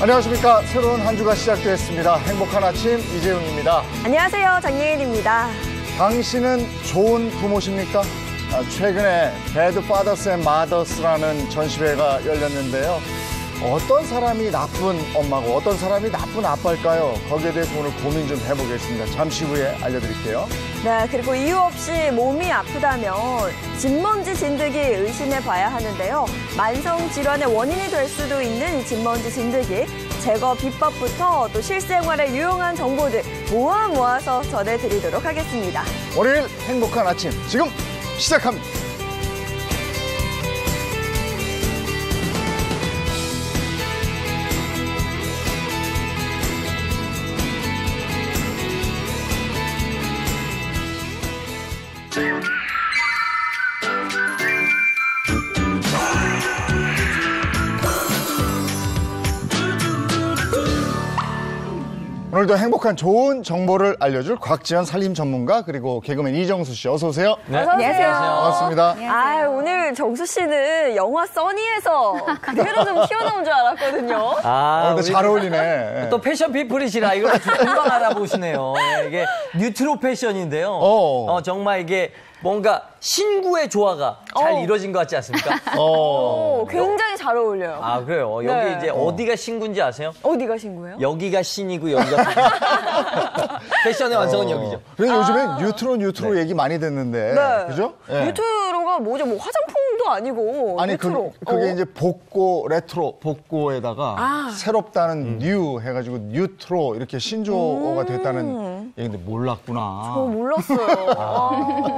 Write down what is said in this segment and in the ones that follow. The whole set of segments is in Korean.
안녕하십니까. 새로운 한 주가 시작됐습니다. 행복한 아침 이재훈입니다. 안녕하세요. 정예은입니다. 당신은 좋은 부모십니까? 최근에 Bad Fathers and Mothers라는 전시회가 열렸는데요. 어떤 사람이 나쁜 엄마고 어떤 사람이 나쁜 아빠일까요? 거기에 대해서 오늘 고민 좀 해보겠습니다. 잠시 후에 알려드릴게요. 네, 그리고 이유 없이 몸이 아프다면 진먼지 진드기 의심해봐야 하는데요. 만성 질환의 원인이 될 수도 있는 이 진먼지 진드기 제거 비법부터 또 실생활에 유용한 정보들 모아서 전해드리도록 하겠습니다. 월요일 행복한 아침 지금 시작합니다. 오늘도 행복한 좋은 정보를 알려줄 곽지연 살림 전문가 그리고 개그맨 이정수 씨 어서 오세요. 네. 안녕하세요. 반갑습니다. 아, 오늘 정수 씨는 영화 써니에서 그대로 좀 튀어나온 줄 알았거든요. 근데 잘 어울리네. 또 패션 피플이시라 이걸 금방 알아보시네요. 이게 뉴트로 패션인데요. 정말 이게 뭔가 신구의 조화가 잘 이루어진 것 같지 않습니까? 굉장히 잘 어울려요. 아, 그래요? 여기 네. 이제 어디가 신구인지 아세요? 어디가 신구예요? 여기가 신이고 여기가 패션의 완성은 여기죠. 그래서 요즘에 뉴트로 얘기 많이 듣는데, 네. 그죠? 뉴트로가 뭐죠? 뭐 화장품도 아니고. 아니, 뉴트로. 그게 이제 복고, 레트로, 복고에다가 새롭다는 뉴 해가지고 뉴트로 이렇게 신조어가 됐다는 얘기인데 몰랐구나. 저 몰랐어요.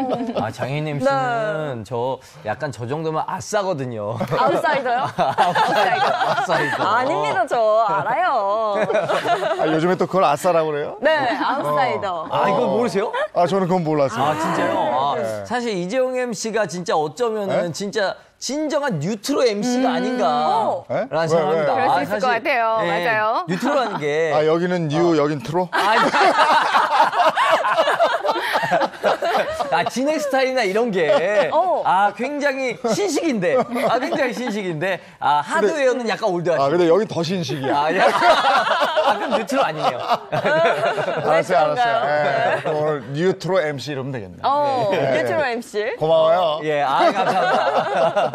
장혜님 씨는 저 약간 저 정도면 아싸거든요. 아웃사이더요? 아싸이더. 아닙니다, 저 알아요. 요즘에 또 그걸 아싸라고 그래요? 네, 아웃사이더. 이걸 모르세요? 저는 그건 몰랐어요. 진짜요? 네. 사실 이재용 MC가 진짜 어쩌면은 진짜 진정한 뉴트로 MC가 아닌가라는 생각합니다. 그럴 수 있을 것 같아요. 맞아요. 뉴트로라는 게 여기는 뉴, 여긴 트로? 진행 스타일이나 이런 게 굉장히 신식인데 하드웨어는 약간 올드하시고 근데 여긴 더 신식이야. 그럼 뉴트로 아니네요. 알았어요. 그럼 오늘 뉴트로 MC 이러면 되겠네. 뉴트로 MC. 고마워요. 감사합니다.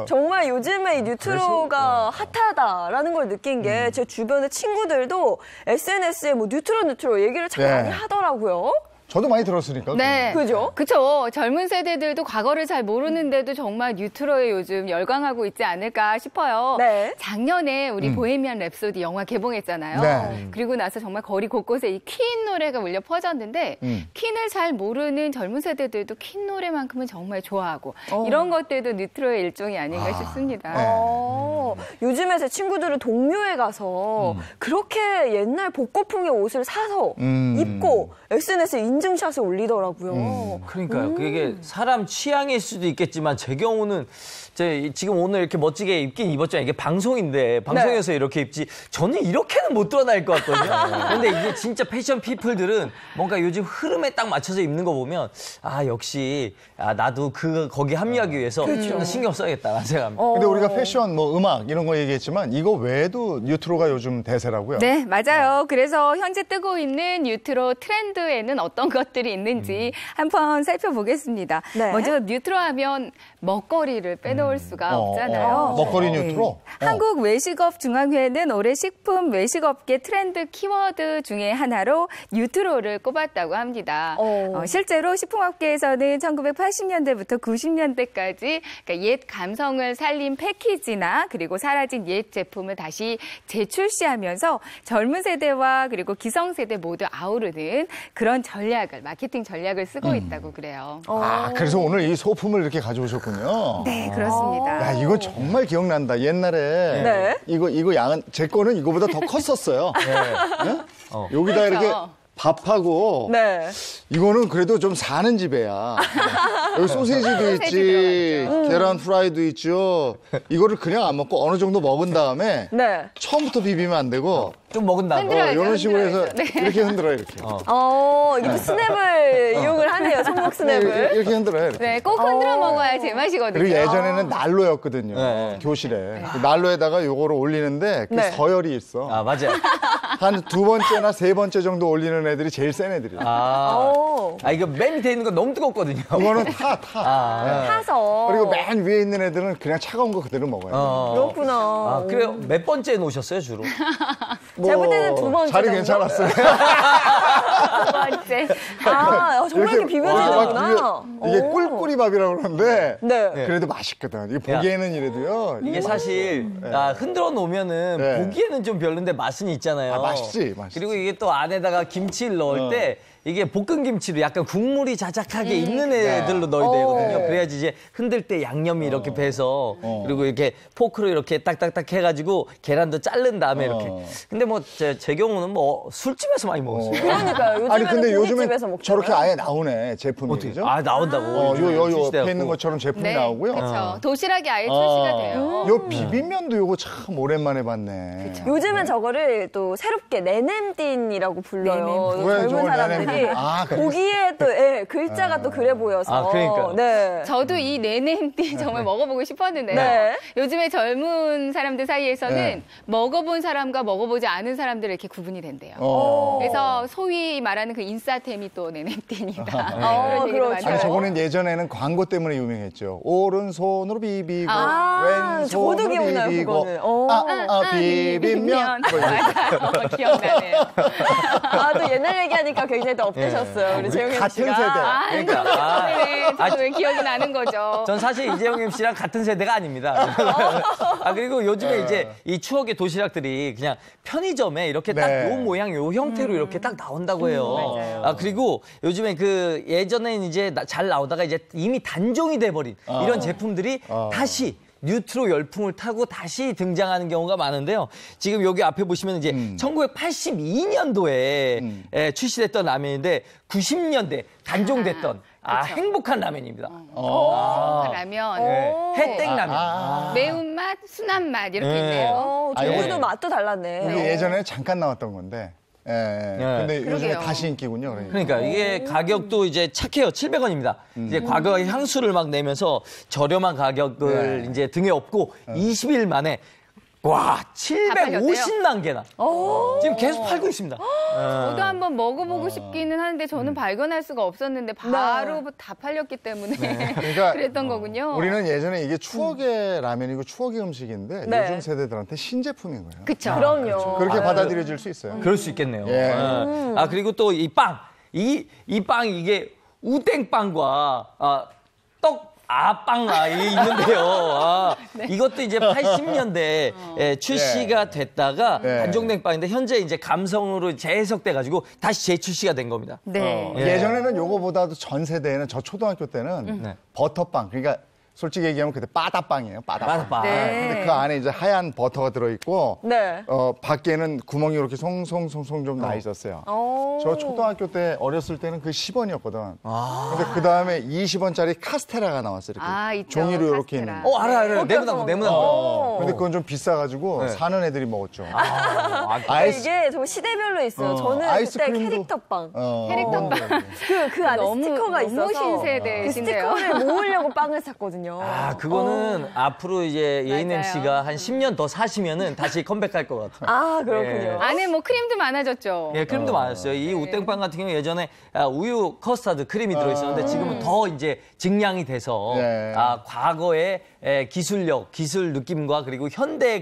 정말 요즘에 이 뉴트로가 핫하다라는 걸 느낀 게 제 주변의 친구들도 SNS에 뭐 뉴트로 얘기를 참 많이 하더라고요. 저도 많이 들었으니까. 네. 그죠? 그쵸. 젊은 세대들도 과거를 잘 모르는데도 정말 뉴트로에 요즘 열광하고 있지 않을까 싶어요. 네. 작년에 우리 보헤미안 랩소디 영화 개봉했잖아요. 네. 그리고 나서 정말 거리 곳곳에 이 퀸 노래가 울려 퍼졌는데 퀸을 잘 모르는 젊은 세대들도 퀸 노래만큼은 정말 좋아하고 이런 것들도 뉴트로의 일종이 아닌가 싶습니다. 요즘에 제 친구들은 동묘에 가서 그렇게 옛날 복고풍의 옷을 사서 입고 SNS에 인증샷을 올리더라고요. 그러니까요. 그게 사람 취향일 수도 있겠지만 제 경우는 지금 오늘 이렇게 멋지게 입긴 입었지만 이게 방송인데 방송에서 이렇게 입지 저는 이렇게는 못 돌아다닐 것 같거든요. 근데 이게 진짜 패션 피플들은 뭔가 요즘 흐름에 딱 맞춰서 입는 거 보면 역시 나도 거기 합류하기 위해서 좀 더 신경 써야겠다라는 생각합니다. 근데 우리가 패션, 음악 이런 거 얘기했지만 이거 외에도 뉴트로가 요즘 대세라고요? 네, 맞아요. 그래서 현재 뜨고 있는 뉴트로 트렌드에는 어떤 것들이 있는지 한번 살펴보겠습니다. 네. 먼저 뉴트로 하면 먹거리를 빼놓을 수가 없잖아요. 먹거리 뉴트로? 한국 외식업 중앙회는 올해 식품 외식업계 트렌드 키워드 중에 하나로 뉴트로를 꼽았다고 합니다. 실제로 식품업계에서는 1980년대부터 90년대까지 그러니까 옛 감성을 살린 패키지나 그리고 사라진 옛 제품을 다시 재출시하면서 젊은 세대와 그리고 기성세대 모두 아우르는 그런 마케팅 전략을 쓰고 있다고 그래요. 그래서 오늘 이 소품을 이렇게 가져오셨군요. 네, 그렇습니다. 이거 정말 기억난다. 옛날에 이거 양은 제 거는 이거보다 더 컸었어요. 네? 여기다 그렇죠. 이렇게 밥하고 네. 이거는 그래도 좀 사는 집이야. 여기 소세지도 있지, 계란 프라이도 있죠. 이거를 그냥 안 먹고 어느 정도 먹은 다음에 네. 처음부터 비비면 안 되고 좀 먹은 다음에. 흔들어야죠, 이런 식으로 해서 흔들어야죠. 네. 이렇게 흔들어요, 이렇게. 이게 또 스냅을 이용을 하네요. 손목 스냅을. 이렇게 흔들어요. 이렇게. 네, 꼭 흔들어 먹어야 제맛이거든요. 그리고 예전에는 난로였거든요. 네. 교실에. 그 난로에다가 요거를 올리는데 그 네. 서열이 있어. 아, 맞아요. 한 두 번째나 세 번째 정도 올리는 애들이 제일 센 애들이야. 이거 맨 밑에 있는 거 너무 뜨겁거든요. 그거는 타. 타서. 그리고 맨 위에 있는 애들은 그냥 차가운 거 그대로 먹어요. 그렇구나. 아, 그래요? 몇 번째 놓으셨어요, 주로? 제가 볼 때는 두 번째 자리 정도? 괜찮았어요. 두 번째. 정말 이렇게 비벼지는구나. 이게 꿀꿀이밥이라고 그러는데 네. 그래도 맛있거든. 이게 보기에는 이래도요. 이게 사실 흔들어 놓으면은 네. 보기에는 좀 별론데 맛은 있잖아요. 아, 맛있지. 그리고 이게 또 안에다가 김치를 넣을 때 이게 볶은 김치도 약간 국물이 자작하게 있는 애들로 넣어야 되거든요. 그래야지 이제 흔들 때 양념이 이렇게 배서 그리고 이렇게 포크로 이렇게 딱딱딱 해가지고 계란도 자른 다음에 이렇게. 근데 뭐 제 경우는 뭐 술집에서 많이 먹었어요. 그러니까요. 요즘에는 아니 근데 요즘엔 고깃집에서 먹잖아요. 저렇게 아예 나오네 제품이. 그죠? 아, 나온다고. 요 출시돼갖고. 옆에 있는 것처럼 제품이 네, 나오고요. 그렇죠. 도시락이 아예 출시가 돼요. 요 비빔면도 요거 참 오랜만에 봤네. 요즘은 저거를 또 새롭게 네냄딘이라고 불러요. 왜 젊은 저걸 사람들이 네냄딘? 아, 그래. 보기에 또 글자가 또 그래 보여서. 아, 그러니까요. 네. 저도 이 네냄띠 정말 먹어보고 싶었는데요. 네. 요즘에 젊은 사람들 사이에서는 네. 먹어본 사람과 먹어보지 않은 사람들 이렇게 구분이 된대요. 그래서 소위 말하는 그 인싸템이 또 네냄띠이다. 그런 얘기를 많이 그렇죠. 아니 하고. 저거는 예전에는 광고 때문에 유명했죠. 오른손으로 비비고 왼손으로 저도 기억나요, 비비고 그거는. 비빔면. 뭐 이렇게. 맞아요. 기억나네요. 또 옛날 얘기하니까 굉장히 또 업되셨어요. 우리 재용현 같은 씨가. 세대. 그러니까. 네, 저도 왜 기억이 나는 거죠. 전 사실 이재용 MC랑 같은 세대가 아닙니다. 그리고 요즘에 이제 이 추억의 도시락들이 그냥 편의점에 이렇게 딱 네. 요 모양, 요 형태로 이렇게 딱 나온다고 해요. 맞아요. 그리고 요즘에 그 예전엔 이제 잘 나오다가 이제 이미 단종이 돼버린 이런 제품들이 다시 뉴트로 열풍을 타고 다시 등장하는 경우가 많은데요. 지금 여기 앞에 보시면 이제 1982년도에 출시됐던 라면인데 90년대 단종됐던 행복한 라면입니다. 행복한 라면. 해땡라면. 매운맛, 순한맛 이렇게 네. 있네요. 저희도 맛도 달랐네. 이게 예전에 잠깐 나왔던 건데. 근데 요즘에 그러게요. 다시 인기군요. 그러니까 이게 가격도 이제 착해요. 700원입니다. 이제 과거에 향수를 막 내면서 저렴한 가격을 네. 이제 등에 업고 20일 만에 와, 750만 개나. 지금 계속 팔고 있습니다. 저도 한번 먹어보고 싶기는 하는데 저는 발견할 수가 없었는데 바로 다 팔렸기 때문에 그러니까 그랬던 거군요. 우리는 예전에 이게 추억의 라면이고 추억의 음식인데 네. 요즘 세대들한테 신제품인 거예요. 그쵸. 그럼요. 그렇게 받아들여질 수 있어요. 그럴 수 있겠네요. 예. 그리고 또 이 빵. 이 빵 이게 우땡빵과 떡 이게 있는데요. 이것도 이제 80년대에 출시가 됐다가 네. 단종된 빵인데 현재 이제 감성으로 재해석돼가지고 다시 재출시가 된 겁니다. 네. 예전에는 요거보다도 전 세대에는 저 초등학교 때는 버터빵 그러니까 솔직히 얘기하면 그때 빠다빵이에요. 빠다빵. 네. 근데 그 안에 이제 하얀 버터가 들어있고 네. 밖에는 구멍이 이렇게 송송송송 좀 나 있었어요. 저 초등학교 때 어렸을 때는 그 10원이었거든. 근데 그 다음에 20원짜리 카스테라가 나왔어요. 이렇게 있죠. 종이로 이렇게 카스테라. 있는. 알아요. 내무나무. 근데 그건 좀 비싸가지고 사는 애들이 먹었죠. 이게 좀 시대별로 있어요. 저는 아이스크림도. 그때 캐릭터빵. 캐릭터빵. 그 안에 너무- 스티커가 너무 있어서 신세대신데요. 그 스티커를 모으려고 빵을 샀거든요. 그거는 앞으로 이제 예인 맞아요. MC가 한 10년 더 사시면은 다시 컴백할 것 같아요. 그렇군요. 안에 뭐 크림도 많아졌죠. 예, 크림도 많았어요. 이 우땡빵 같은 경우 예전에 우유 커스터드 크림이 들어있었는데 지금은 더 이제 증량이 돼서 네. 과거의 기술력, 기술 느낌과 그리고 현대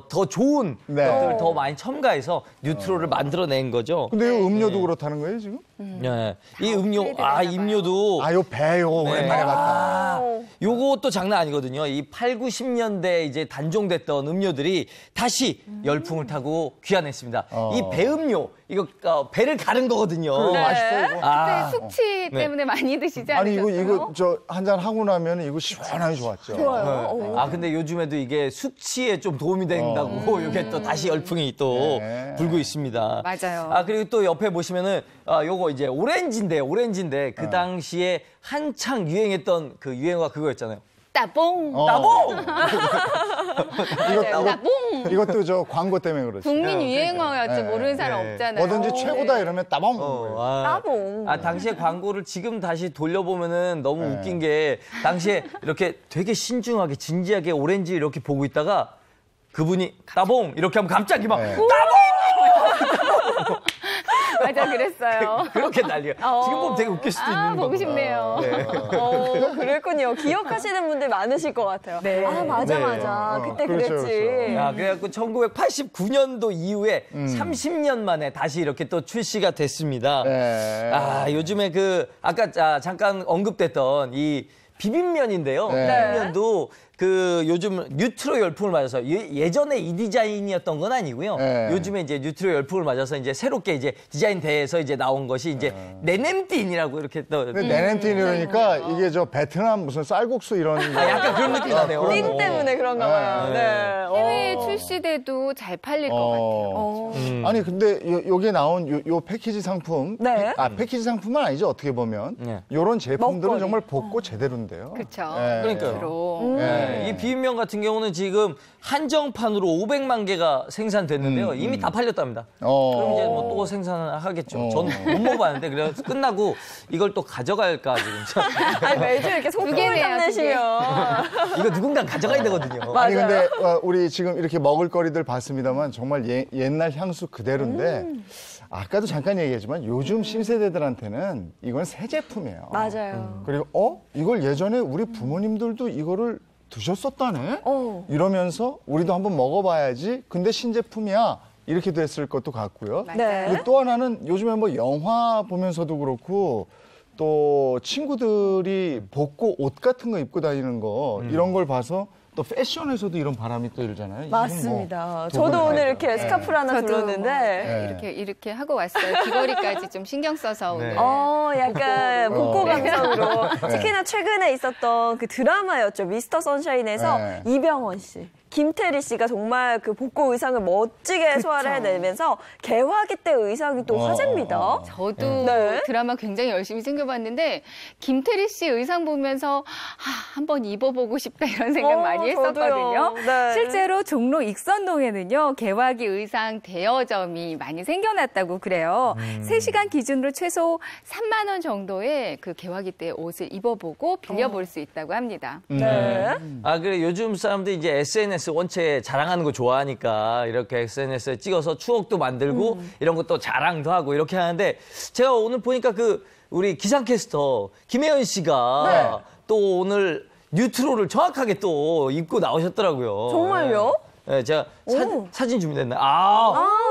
더 좋은 네. 것들을 더 많이 첨가해서 뉴트로를 만들어낸 거죠. 근데 이 음료도 그렇다는 거예요, 지금? 예. 이 음료, 업그레이드 되나 음료도 요 배, 요거 오랜만에 봤다. 요것도 장난 아니거든요. 이 8, 90년대 이제 단종됐던 음료들이 다시 열풍을 타고 귀환했습니다. 이 배음료, 이거 배를 가른 거거든요. 맛있어, 이거. 그때 숙취 때문에 많이 드시지 아니, 않으셨어요? 이거 저 한잔 하고 나면 이거 시원하게 좋았죠. 좋아요. 근데 요즘에도 이게 숙취에 좀 도움이 도움이 된다고 이게 또 다시 열풍이 또 네. 불고 있습니다. 맞아요. 그리고 또 옆에 보시면은 요거 이제 오렌지인데 그 당시에 한창 유행했던 그 유행어가 그거였잖아요. 따봉. 따봉! 이것도 저 광고 때문에 그렇지. 국민 유행어였지 네. 모르는 사람 네. 없잖아요. 뭐든지 최고다 이러면 따봉. 따봉. 당시에 광고를 지금 다시 돌려보면은 너무 네. 웃긴 게 당시에 이렇게 되게 신중하게 진지하게 오렌지 이렇게 보고 있다가 그분이 따봉 이렇게 하면 갑자기 막 네. 맞아, 그랬어요. 그렇게 난리가. 지금 보면 되게 웃길 수도 있는 보고 거구나. 싶네요. 네. 그랬군요. 기억하시는 분들 많으실 것 같아요. 네. 맞아, 네. 맞아. 그때 그렇죠, 그랬지. 그렇죠. 그래갖고 1989년도 이후에 30년 만에 다시 이렇게 또 출시가 됐습니다. 네. 요즘에 아까 잠깐 언급됐던 이 비빔면인데요. 네. 비빔면도 요즘 뉴트로 열풍을 맞아서 예전에 이 디자인이었던 건 아니고요. 네. 요즘에 이제 뉴트로 열풍을 맞아서 이제 새롭게 이제 디자인돼서 이제 나온 것이 이제 네넴틴이라고 이렇게 또 근데 네넨틴 이러니까 이게 저 베트남 무슨 쌀국수 이런 거. 약간 그런 느낌이 나네요. 띵 때문에 그런가 봐요. 네. 해외에 출시돼도 잘 팔릴 것 같아요. 아니 근데 여기에 나온 요 패키지 상품, 네. 패키지 상품은 아니죠 어떻게 보면 네. 이런 제품들은 먹거리. 정말 복고 제대로인데요. 그렇죠. 네. 그러니까요. 주로. 네. 이 비빔면 같은 경우는 지금 한정판으로 500만 개가 생산됐는데요. 이미 다 팔렸답니다. 그럼 이제 뭐 또 생산하겠죠. 전 못 먹어봤는데 그래서 끝나고 이걸 또 가져갈까 지금. 아니, 매주 이렇게 두 소품을 개네요, 탐내시면. 이거 누군가 가져가야 되거든요. 아니 근데 우리 지금 이렇게 먹을거리들 봤습니다만 정말 옛날 향수 그대로인데 아까도 잠깐 얘기했지만 요즘 신세대들한테는 이건 새 제품이에요. 맞아요. 그리고 이걸 예전에 우리 부모님들도 이거를 드셨었다네? 이러면서 우리도 한번 먹어봐야지. 근데 신제품이야. 이렇게 됐을 것도 같고요. 네. 그리고 또 하나는 요즘에 뭐 영화 보면서도 그렇고 또 친구들이 벗고 옷 같은 거 입고 다니는 거 이런 걸 봐서 또 패션에서도 이런 바람이 또 일잖아요. 맞습니다. 이건 뭐 저도 오늘 두 이렇게 분이 스카프를 하나 저도 둘렀는데. 네. 이렇게 하고 왔어요. 귀걸이까지 좀 신경 써서 오늘. 약간 복고 감성으로. 네. 특히나 최근에 있었던 그 드라마였죠. 미스터 선샤인에서 네. 이병헌 씨. 김태리 씨가 정말 그 복고 의상을 멋지게 소화를 해내면서 개화기 때 의상이 또 화제입니다. 저도 네. 드라마 굉장히 열심히 챙겨봤는데 김태리 씨 의상 보면서 한번 입어보고 싶다 이런 생각 많이 했었거든요. 네. 실제로 종로 익선동에는요. 개화기 의상 대여점이 많이 생겨났다고 그래요. 3시간 기준으로 최소 3만 원 정도의 그 개화기 때 옷을 입어보고 빌려볼 수 있다고 합니다. 네. 그래 요즘 사람들이 이제 SNS 원체 자랑하는 거 좋아하니까 이렇게 SNS에 찍어서 추억도 만들고 이런 것도 자랑도 하고 이렇게 하는데 제가 오늘 보니까 우리 기상캐스터 김혜연 씨가 또 오늘 뉴트로를 정확하게 또 입고 나오셨더라고요. 정말요? 네, 제가 사진 준비됐나요?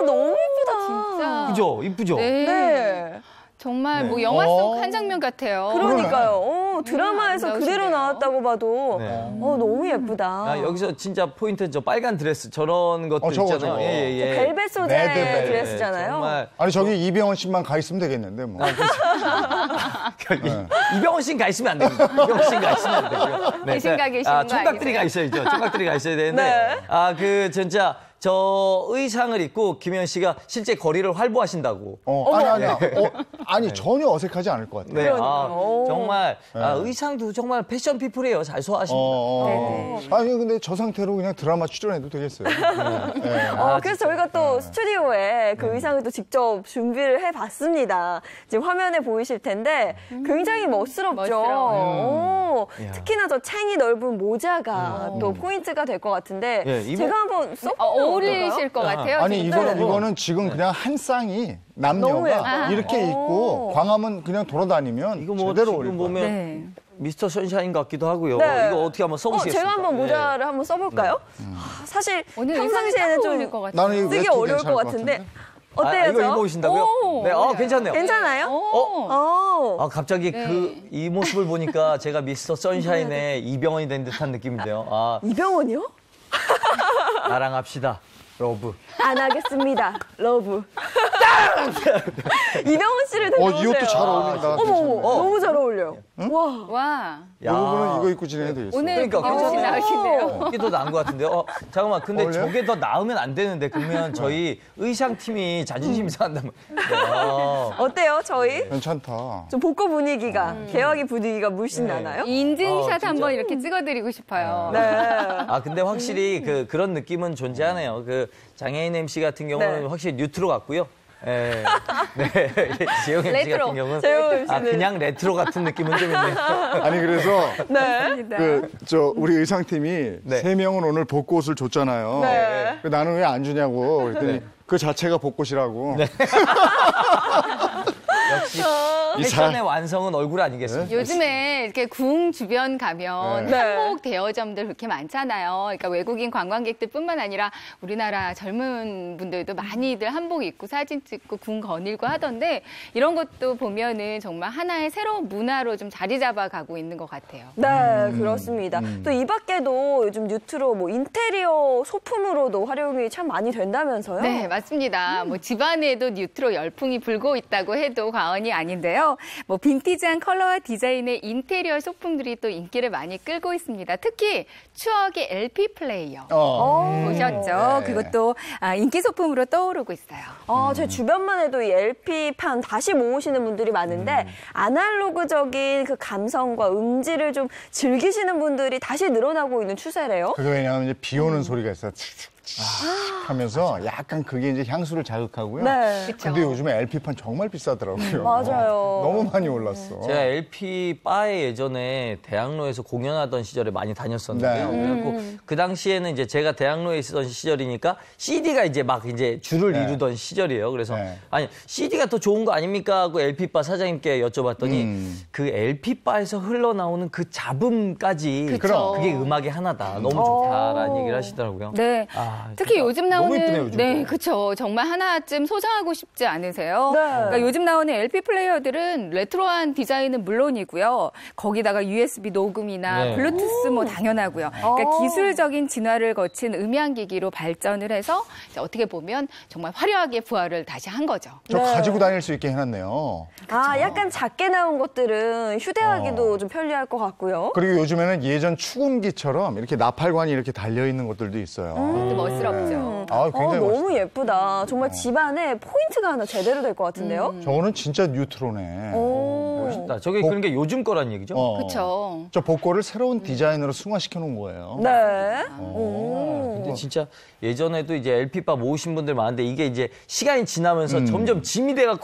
너무 예쁘다. 진짜. 그죠? 이쁘죠? 네. 네. 정말 뭐 영화 속 한 장면 같아요. 그러니까요. 드라마에서 아름다우시네요. 그대로 나왔다고 봐도 네. 너무 예쁘다. 여기서 진짜 포인트 저 빨간 드레스 저런 것도 저거, 있잖아요. 저거. 예. 벨벳 소재 레드벨벳. 드레스잖아요. 정말 아니 저기 이병헌 씨만 가 있으면 되겠는데 뭐. 이병헌 씨는 가 있으면 안 됩니다. 이병헌 씨는 가 있으면 안 되고요. 대신 가 계시는 거 총각들이 가 있어야죠. 총각들이 가 있어야 되는데 네. 진짜 저 의상을 입고 김현 씨가 실제 거리를 활보하신다고. 아니 전혀 어색하지 않을 것 같아요. 네, 그러니까요. 정말 의상도 정말 패션 피플이에요. 잘 소화하십니다. 아니 근데 저 상태로 그냥 드라마 출연해도 되겠어요. 네. 그래서 저희가 또 스튜디오에 그 의상을 또 직접 준비를 해봤습니다. 지금 화면에 보이실 텐데 굉장히 멋스럽죠. 멋스러워요. 특히나 저 챙이 넓은 모자가 또 포인트가 될 것 같은데 예, 제가 한번 써보면 어울리실 것 같아요. 아니 진짜. 이거는 지금 그냥 한 쌍이 너무 남녀가 예뻐요. 이렇게 입고 광화문 그냥 돌아다니면 이거 뭐 제대로 지금 어울릴 보면 거예요. 네. 미스터 선샤인 같기도 하고요. 네. 이거 어떻게 한번 써보시겠습니까? 제가 한번 모자를 한번 써볼까요? 사실 오늘 평상시에는 의상이 딱 좀 어울릴 것 같아요. 나는 이거 쓰기 외투 어려울 괜찮을 것 것 같은데 어때요? 이거 저? 입어보신다고요? 오, 네, 어울려요. 괜찮네요. 괜찮아요? 갑자기 이 모습을 보니까 제가 미스터 선샤인의 이병헌이 된 듯한 느낌인데요. 이병헌이요? 나랑 합시다. 러브. 안 하겠습니다. 러브. 이병헌 씨를 데려오세요. 이것도 잘 어울린다. 어머, 너무 잘 어울려요. 와. 이 부분은 이거 입고 지내도 되겠어. 오늘 그러니까 옷이 괜찮아요. 나으시네요. 이게 더 나은 것 같은데요. 잠깐만, 근데 어울려요? 저게 더 나으면 안 되는데 그러면 저희 의상팀이 자존심 상한다면. 어때요, 저희? 괜찮다. 좀 복고 분위기가, 개화기 분위기가 물씬 나나요? 인증샷 진짜? 한번 이렇게 찍어드리고 싶어요. 네. 아, 근데 확실히 그런 느낌은 존재하네요. 그 장애인 MC 같은 경우는 네. 확실히 뉴트로 같고요. 예. 네. 지영 MC 레트로. 같은 경우는 재용 MC는. 그냥 레트로 같은 느낌은 좀 있네요. 아니 그래서 네. 우리 의상팀이 네. 세 명은 오늘 벚꽃을 줬잖아요. 네. 나는 왜 안 주냐고 그랬더니 그 자체가 벚꽃이라고. 역시 이 패션의 완성은 얼굴 아니겠습니까? 요즘에 이렇게 궁 주변 가면 네. 한복 대여점들 그렇게 많잖아요. 그러니까 외국인 관광객들뿐만 아니라 우리나라 젊은 분들도 많이들 한복 입고 사진 찍고 궁 거닐고 하던데 이런 것도 보면은 정말 하나의 새로운 문화로 좀 자리 잡아가고 있는 것 같아요. 네, 그렇습니다. 또 이 밖에도 요즘 뉴트로 뭐 인테리어 소품으로도 활용이 참 많이 된다면서요? 네, 맞습니다. 뭐 집안에도 뉴트로 열풍이 불고 있다고 해도 과언이 아닌데요. 뭐 빈티지한 컬러와 디자인의 인테리어 소품들이 또 인기를 많이 끌고 있습니다. 특히 추억의 LP 플레이어. 보셨죠? 네. 그것도 인기 소품으로 떠오르고 있어요. 제 주변만 해도 이 LP판 다시 모으시는 분들이 많은데 아날로그적인 그 감성과 음질을 좀 즐기시는 분들이 다시 늘어나고 있는 추세래요. 그게 왜냐하면 이제 비 오는 소리가 있어요. 하면서 약간 그게 이제 향수를 자극하고요. 네. 근데 요즘에 LP판 정말 비싸더라고요. 맞아요. 너무 많이 올랐어. 제가 LP 바에 예전에 대학로에서 공연하던 시절에 많이 다녔었는데요. 네. 그래갖고 그 당시에는 이제 제가 대학로에 있었던 시절이니까 CD가 이제 막 이제 줄을 네. 이루던 시절이에요. 그래서 네. 아니 CD가 더 좋은 거 아닙니까 하고 LP 바 사장님께 여쭤봤더니 그 LP 바에서 흘러나오는 그 잡음까지 그쵸. 그게 음악의 하나다. 너무 좋다라는 얘기를 하시더라고요. 네. 아, 특히 진짜 요즘 너무 나오는 이쁘네요, 요즘 네, 거. 그렇죠. 정말 하나쯤 소장하고 싶지 않으세요? 네. 그러니까 요즘 나오는 LP 플레이어들은 레트로한 디자인은 물론이고요. 거기다가 USB 녹음이나 네. 블루투스 뭐 당연하고요. 그러니까 기술적인 진화를 거친 음향기기로 발전을 해서 이제 어떻게 보면 정말 화려하게 부활을 다시 한 거죠. 저 가지고 다닐 수 있게 해놨네요. 약간 작게 나온 것들은 휴대하기도 좀 편리할 것 같고요. 그리고 요즘에는 예전 축음기처럼 이렇게 나팔관이 이렇게 달려있는 것들도 있어요. 또 멋스럽죠. 굉장히 멋있다. 너무 예쁘다. 정말 집안에 포인트가 하나 제대로 될 것 같은데요? 저거는 진짜 뉴트로네. 멋있다. 저게 그런 게 요즘 거란 얘기죠? 그렇죠. 저 복고를 새로운 디자인으로 승화시켜 놓은 거예요. 네. 근데 진짜 예전에도 이제 LP바 모으신 분들 많은데 이게 이제 시간이 지나면서 점점 짐이 돼가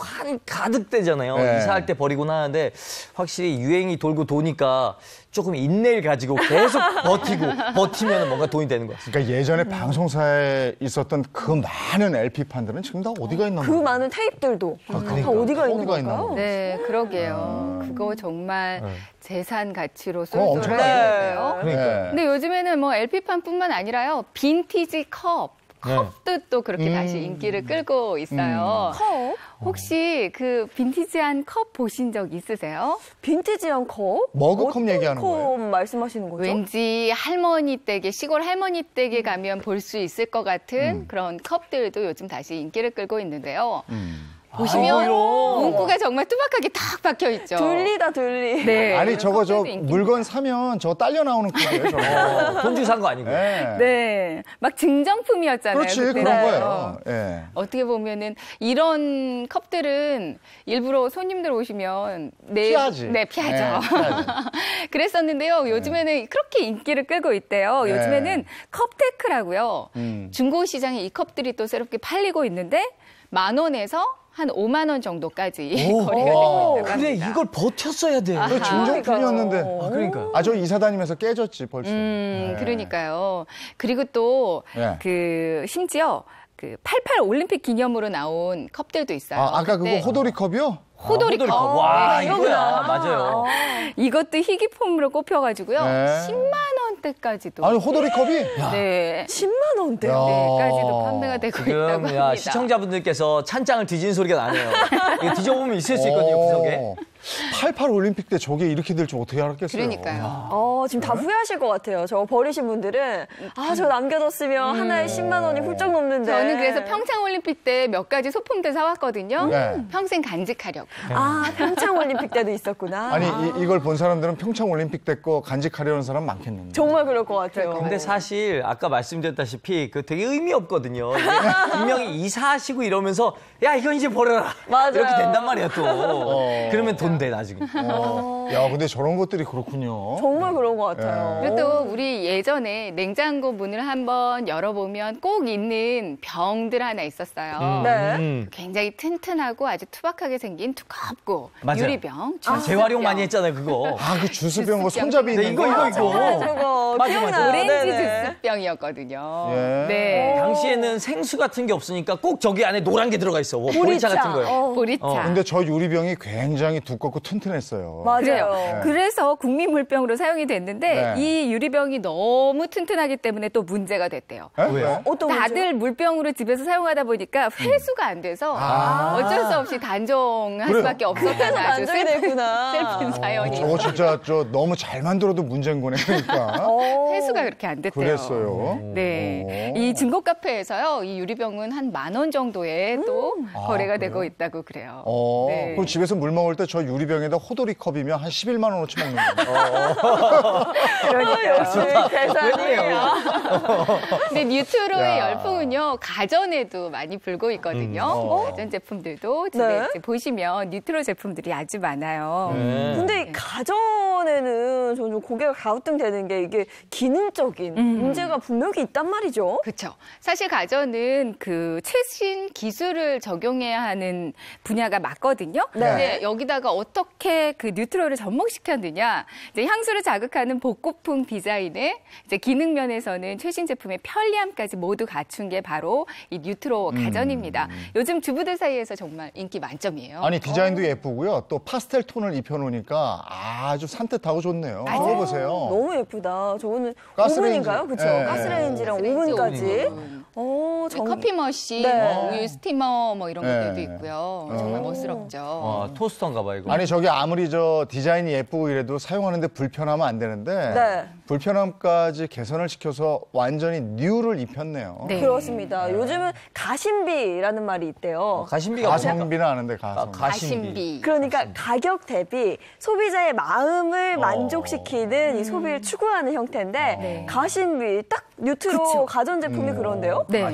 가득 되잖아요. 네. 이사할 때 버리곤 하는데 확실히 유행이 돌고 도니까 조금 인내를 가지고 계속 버티면 뭔가 돈이 되는 것 같습니다. 그러니까 예전에 방송사에 있었던 그 많은 LP판들은 지금 다 어디가 있나 그 모르겠어요. 많은 테이프들도 다 그러니까. 어디가 있는 어디가 있나 걸까요? 모르겠어요. 네, 그러게요. 그거 정말 재산 가치로 그거 엄청나죠. 쏠쏠해요. 그러니까요. 근데 요즘에는 뭐 LP판뿐만 아니라요. 빈티지 컵도 또 그렇게 다시 인기를 끌고 있어요. 컵? 혹시 그 빈티지한 컵 보신 적 있으세요? 빈티지한 컵? 머그컵 어떤 얘기하는 컵 거예요? 말씀하시는 거죠? 왠지 할머니 댁에, 시골 할머니 댁에 가면 볼 수 있을 것 같은 그런 컵들도 요즘 다시 인기를 끌고 있는데요. 보시면 이런. 문구가 정말 투박하게 딱 박혀 있죠. 둘리다, 둘리. 네. 아니 저거 저 컵들도 인기입니다. 물건 사면 저거 딸려 나오는 컵이에요. 저거. 돈 주고 산 거 아니고. 네. 네. 막 증정품이었잖아요. 그렇지 그때는. 그런 거예요. 예. 어떻게 보면은 이런 컵들은 일부러 손님들 오시면 피하지. 네, 피하죠. 네, 피하지. 그랬었는데요. 요즘에는 그렇게 인기를 끌고 있대요. 네. 요즘에는 컵테크라고요. 중고 시장에 이 컵들이 또 새롭게 팔리고 있는데 10,000원에서 한 5만 원 정도까지 거래가 되고 있다고 그래, 합니다. 이걸 버텼어야 돼. 그 증정품이었는데. 그러니까. 저 이사 다니면서 깨졌지 벌써. 네. 그러니까요. 그리고 또 네. 심지어 그 88 올림픽 기념으로 나온 컵들도 있어요. 아까 그거 그때 호돌이 컵이요? 호돌이 컵. 와, 네, 이거야. 이거구나. 맞아요. 이것도 희귀품으로 꼽혀가지고요. 네. 10만 원대까지도. 아니 호돌이 컵이? 네. 10만 원대요? 야. 네까지도 판매가 되고 있다고 지금 합니다. 시청자분들께서 찬장을 뒤지는 소리가 나네요. 이거 뒤져보면 있을 수 있거든요, 구석에. 88 올림픽 때 저게 이렇게 될 줄 어떻게 알았겠어요? 그러니까요. 지금 다 후회하실 것 같아요. 저거 버리신 분들은 저거 남겨뒀으면 하나에 10만 원이 훌쩍 넘는데. 저는 그래서 평창 올림픽 때 몇 가지 소품들 사왔거든요. 네. 평생 간직하려고. 있더라고요. 아, 평창 올림픽 때도 있었구나. 아니 이걸 본 사람들은 평창 올림픽 때 거 간직하려는 사람 많겠는데. 정말 그럴 것 같아요. 근데 사실 아까 말씀드렸다시피 그 되게 의미 없거든요. 이게 분명히 이사하시고 이러면서 야 이건 이제 버려라. 맞아요. 이렇게 된단 말이야 또. 그러면 돈 돼 나중에. 야 근데 저런 것들이 그렇군요. 정말 그런 것 같아요. 그리고 또 우리 예전에 냉장고 문을 한번 열어보면 꼭 있는 병들 하나 있었어요. 네. 굉장히 튼튼하고 아주 투박하게 생긴 두껍고 맞아요. 유리병. 재활용 많이 했잖아요 그거. 아 그 주스병 거 주스병. 손잡이 네, 있는 이거, 거. 저거 맞아, 기억나요. 맞아. 오렌지 네네. 주스병이었거든요. 예. 네. 당시에는 생수 같은 게 없으니까 꼭 저기 안에 노란 게 들어가 있어. 뭐 보리차 같은 거요. 보리차. 근데 저 유리병이 굉장히 두껍고 튼튼했어요. 맞아요. 그래요. 그래서 국민물병으로 사용이 됐는데 네. 이 유리병이 너무 튼튼하기 때문에 또 문제가 됐대요. 예? 왜요? 어떤 다들 물병으로 집에서 사용하다 보니까 회수가 안 돼서 어쩔 수 없이 단종할 그래요. 수밖에 없었다는 아주 단종이 됐구나. 슬픈 사연이. 저거 진짜 저 너무 잘 만들어도 문제인 거네 그러니까. 회수가 그렇게 안 됐대요. 그랬어요. 네. 오. 이 중고 카페에서요, 이 유리병은 한 10,000원 정도에 또 거래가 되고 있다고 그래요. 네. 그럼 집에서 물 먹을 때 저 유리병에다 호돌이 컵이면 한 11만 원어치 먹는 거예요. 역시 계산이에요. 근데 뉴트로의 야. 열풍은요, 가전에도 많이 불고 있거든요. 가전 제품들도 집에 네. 이제 보시면 뉴트로 제품들이 아주 많아요. 근데 이 가전에는 저는 좀 고개가 갸우뚱되는 게 이게 기능적인 문제가 분명히 있단 말이죠. 그렇죠. 사실 가전은 그 최신 기술을 적용해야 하는 분야가 맞거든요. 네. 근데 여기다가 어떻게 그 뉴트로를 접목시켰느냐. 이제 향수를 자극하는 복고풍 디자인에 이제 기능 면에서는 최신 제품의 편리함까지 모두 갖춘 게 바로 이 뉴트로 가전입니다. 요즘 주부들 사이에서 정말 인기 만점이에요. 아니 디자인도 예쁘고요. 또 파스텔 톤을 입혀놓으니까 아주 산뜻하고 좋네요. 저거 보세요. 너무 예쁘다. 저거는 가스레인지. 오븐인가요? 그렇죠. 예, 예. 가스레인지랑 가스레인지 오븐까지. 커피 머신, 네. 뭐 우유 스티머 뭐 이런 네. 것들도 있고요. 정말 멋스럽죠. 와, 토스터인가 봐 이거. 아니 저기 아무리 저 디자인이 예쁘고 이래도 사용하는데 불편하면 안 되는데 네. 불편함까지 개선을 시켜서 완전히 뉴를 입혔네요. 네. 그렇습니다. 요즘은 가심비라는 말이 있대요. 가심비가 가성비는 아는데 가성비. 가심비. 그러니까 가격 대비 소비자의 마음을 만족시키는 이 소비를 추구하는 형태인데 가심비 딱 뉴트로 가전제품이 그런데요? 네.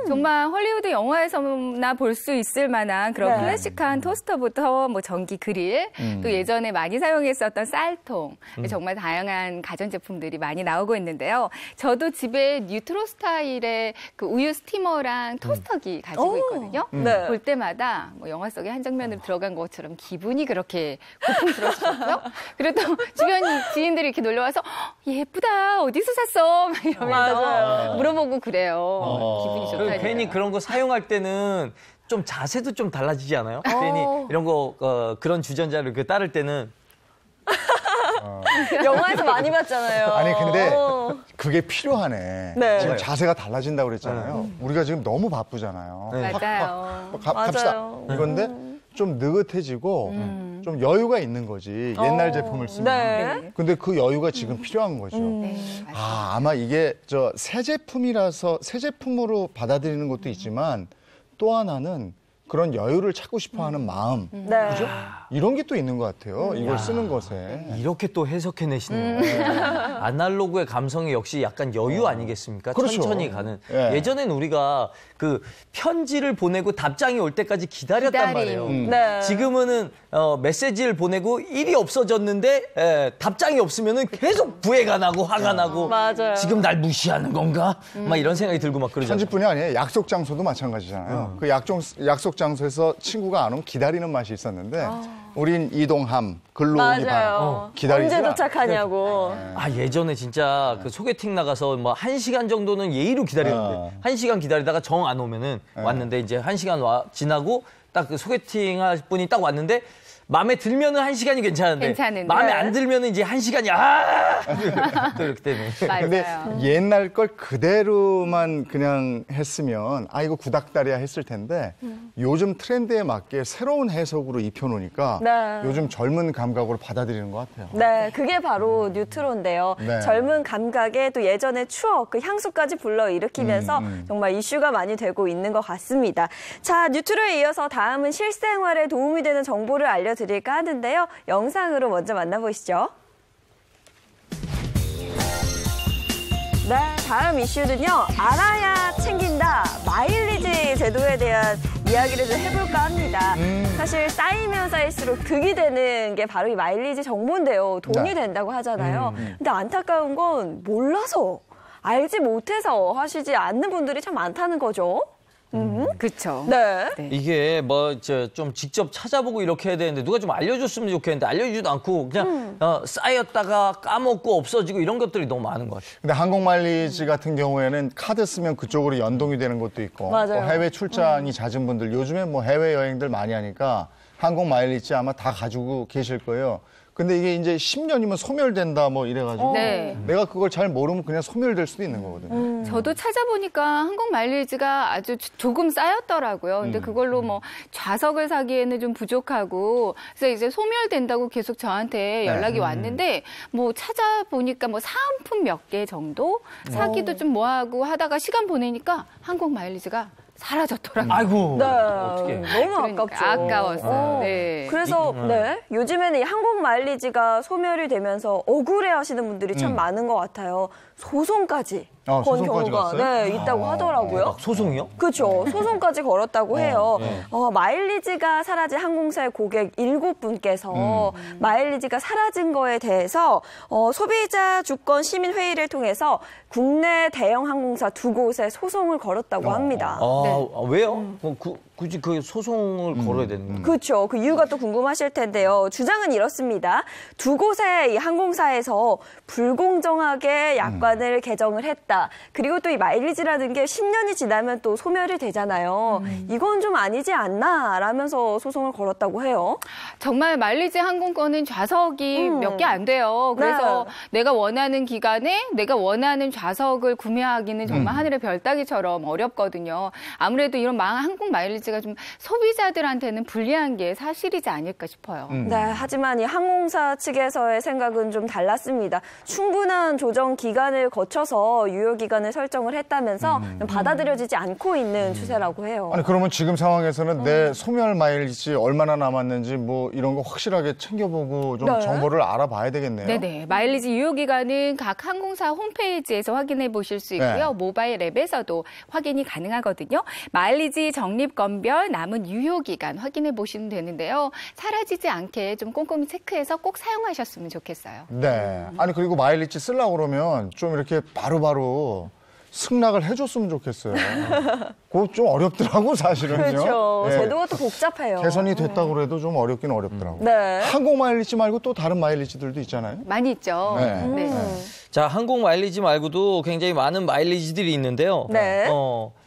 정말 헐리우드 영화에서나 볼 수 있을 만한 그런 네. 클래식한 토스터부터 뭐 전기 그릴, 또 예전에 많이 사용했었던 쌀통, 정말 다양한 가전제품들이 많이 나오고 있는데요. 저도 집에 뉴트로 스타일의 그 우유 스티머랑 토스터기 가지고 있거든요. 네. 볼 때마다 뭐 영화 속의 한 장면으로 들어간 것처럼 기분이 그렇게 고풍스러웠고요. 그리고 또 주변 지인들이 이렇게 놀러와서 예쁘다, 어디서 샀어? 막 이러면서 맞아요. 물어보고 그래요. 기분이 그리고 좋다. 괜히 그런 거 사용할 때는 좀 자세도 좀 달라지지 않아요? 괜히 이런 거 그런 주전자를 이렇게 따를 때는 영화에서 많이 봤잖아요. 아니 근데 그게 필요하네. 네. 지금 자세가 달라진다고 그랬잖아요. 우리가 지금 너무 바쁘잖아요. 네. 맞아요. 갑시다. 맞아요. 이건데 좀 느긋해지고 좀 여유가 있는 거지. 옛날 제품을 쓰면. 네. 근데 그 여유가 지금 필요한 거죠. 네, 아마 이게 저 새 제품이라서 새 제품으로 받아들이는 것도 있지만 또 하나는 그런 여유를 찾고 싶어하는 마음, 네. 그죠? 이런 게 또 있는 것 같아요. 이걸 쓰는 것에. 이렇게 또 해석해내시네요. 아날로그의 감성이 역시 약간 여유 아니겠습니까? 그렇죠. 천천히 가는. 예. 예전엔 우리가 그 편지를 보내고 답장이 올 때까지 기다렸단 기다림. 말이에요. 네. 지금은 메시지를 보내고 일이 없어졌는데 답장이 없으면 계속 부해가 나고 화가 나고 맞아요. 지금 날 무시하는 건가? 막 이런 생각이 들고 막 그러잖아요. 편집뿐이 아니에요. 약속 장소도 마찬가지잖아요. 그 약속 장소에서 친구가 안 오면 기다리는 맛이 있었는데 우린 이동함, 글로 오기 맞아요. 기다리지 언제 않아. 도착하냐고. 아, 예전에 진짜 그 소개팅 나가서 뭐 1시간 정도는 예의로 기다렸는데 1시간 기다리다가 정 안 오면은 왔는데 이제 1시간 지나고 딱 그 소개팅 할 분이 딱 왔는데 마음에 들면은 1시간이 괜찮은데 괜찮은데. 마음에 안 들면은 이제 1시간이 또 이렇게 되네. 근데 맞아요. 옛날 걸 그대로만 그냥 했으면 아 이거 구닥다리야 했을 텐데 요즘 트렌드에 맞게 새로운 해석으로 입혀놓으니까 네. 요즘 젊은 감각으로 받아들이는 것 같아요. 네, 그게 바로 뉴트로인데요. 네. 젊은 감각에 또 예전의 추억, 그 향수까지 불러일으키면서 정말 이슈가 많이 되고 있는 것 같습니다. 자, 뉴트로에 이어서 다음은 실생활에 도움이 되는 정보를 알려드릴까 하는데요. 영상으로 먼저 만나보시죠. 네, 다음 이슈는요. 알아야 챙긴다. 마일리지 제도에 대한 이야기를 좀 해볼까 합니다. 사실 쌓이면 쌓일수록 득이 되는 게 바로 이 마일리지 정보인데요. 돈이 네. 된다고 하잖아요. 근데 안타까운 건 몰라서, 알지 못해서 하시지 않는 분들이 참 많다는 거죠. 그렇죠. 네. 이게 뭐 좀 직접 찾아보고 이렇게 해야 되는데 누가 좀 알려줬으면 좋겠는데 알려주지도 않고 그냥 쌓였다가 까먹고 없어지고 이런 것들이 너무 많은 것 같아요. 근데 항공 마일리지 같은 경우에는 카드 쓰면 그쪽으로 연동이 되는 것도 있고 맞아요. 또 해외 출장이 잦은 분들 요즘에 뭐 해외 여행들 많이 하니까 항공 마일리지 아마 다 가지고 계실 거예요. 근데 이게 이제 10년이면 소멸된다 뭐 이래가지고 네. 내가 그걸 잘 모르면 그냥 소멸될 수도 있는 거거든요. 저도 찾아보니까 항공 마일리지가 아주 조금 쌓였더라고요. 근데 그걸로 뭐 좌석을 사기에는 좀 부족하고 그래서 이제 소멸된다고 계속 저한테 연락이 왔는데 뭐 찾아보니까 뭐 사은품 몇 개 정도 사기도 좀 뭐하고 하다가 시간 보내니까 항공 마일리지가 사라졌더라고요. 아이고 네. 어떻게? 너무 그러니까 아깝죠. 아까웠어요. 네. 그래서 네, 요즘에는 이 항공 마일리지가 소멸이 되면서 억울해 하시는 분들이 참 많은 것 같아요. 소송까지 건 소송까지 경우가 갔어요? 네, 있다고 하더라고요. 막 소송이요? 그렇죠. 소송까지 걸었다고 해요. 네. 마일리지가 사라진 항공사의 고객 7분께서 마일리지가 사라진 거에 대해서 소비자 주권 시민회의를 통해서 국내 대형 항공사 2곳에 소송을 걸었다고 합니다. 왜요? 굳이 그 소송을 걸어야 되는 거예요? 그렇죠. 그 이유가 또 궁금하실 텐데요. 주장은 이렇습니다. 2곳의 이 항공사에서 불공정하게 약관을 개정을 했다. 그리고 또 이 마일리지라는 게 10년이 지나면 또 소멸이 되잖아요. 이건 좀 아니지 않나? 라면서 소송을 걸었다고 해요. 정말 마일리지 항공권은 좌석이 몇 개 안 돼요. 그래서 네. 내가 원하는 기간에 내가 원하는 좌석을 구매하기는 정말 하늘의 별 따기처럼 어렵거든요. 아무래도 이런 항공 마일리지가 좀 소비자들한테는 불리한 게 사실이지 않을까 싶어요. 네, 하지만 이 항공사 측에서의 생각은 좀 달랐습니다. 충분한 조정 기간을 거쳐서 유효 기간을 설정을 했다면서 받아들여지지 않고 있는 추세라고 해요. 아니 그러면 지금 상황에서는 내 소멸 마일리지 얼마나 남았는지 뭐 이런 거 확실하게 챙겨보고 좀 네. 정보를 알아봐야 되겠네요. 네네. 마일리지 유효 기간은 각 항공사 홈페이지에서 확인해 보실 수 있고요. 네. 모바일 앱에서도 확인이 가능하거든요. 마일리지 적립 건별 남은 유효 기간 확인해 보시면 되는데요. 사라지지 않게 좀 꼼꼼히 체크해서 꼭 사용하셨으면 좋겠어요. 네. 아니 그리고 마일리지 쓰려고 그러면 좀 이렇게 바로바로 승낙을 해줬으면 좋겠어요. 그거 좀 어렵더라고 사실은요. 그렇죠. 예. 제도가 또 복잡해요. 개선이 됐다고 그래도 좀 어렵긴 어렵더라고. 네. 항공 마일리지 말고 또 다른 마일리지들도 있잖아요. 많이 있죠. 네. 네. 자, 항공 마일리지 말고도 굉장히 많은 마일리지들이 있는데요. 네.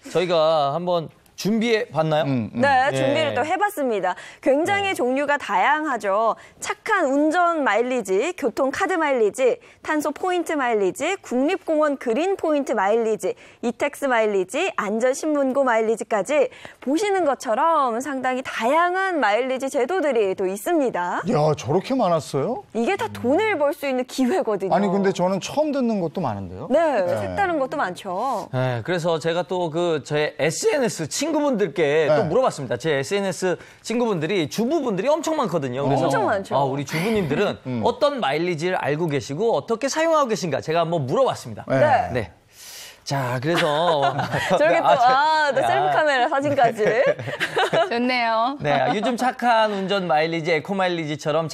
저희가 한번 준비해 봤나요? 네, 준비를 예. 또 해봤습니다. 굉장히 종류가 다양하죠. 착한 운전 마일리지, 교통 카드 마일리지, 탄소 포인트 마일리지, 국립공원 그린 포인트 마일리지, 이텍스 마일리지, 안전신문고 마일리지까지 보시는 것처럼 상당히 다양한 마일리지 제도들이 또 있습니다. 야 저렇게 많았어요? 이게 다 돈을 벌 수 있는 기회거든요. 아니 근데 저는 처음 듣는 것도 많은데요. 네, 색다른 것도 많죠. 네, 그래서 제가 또 제 SNS 친구분들께 또 네. 물어봤습니다. 제 SNS 친구분들이 주부분들이 엄청 많거든요. 그래서 엄청 많죠. 우리 주부님들은 어떤 마일리지를 알고 계시고 어떻게 사용하고 계신가 제가 한번 물어봤습니다. 네. 네. 자, 그래서 저렇게 또 셀프 카메라 사진까지. 좋네요. 네, 요즘 착한 운전 마일리지, 에코 마일리지처럼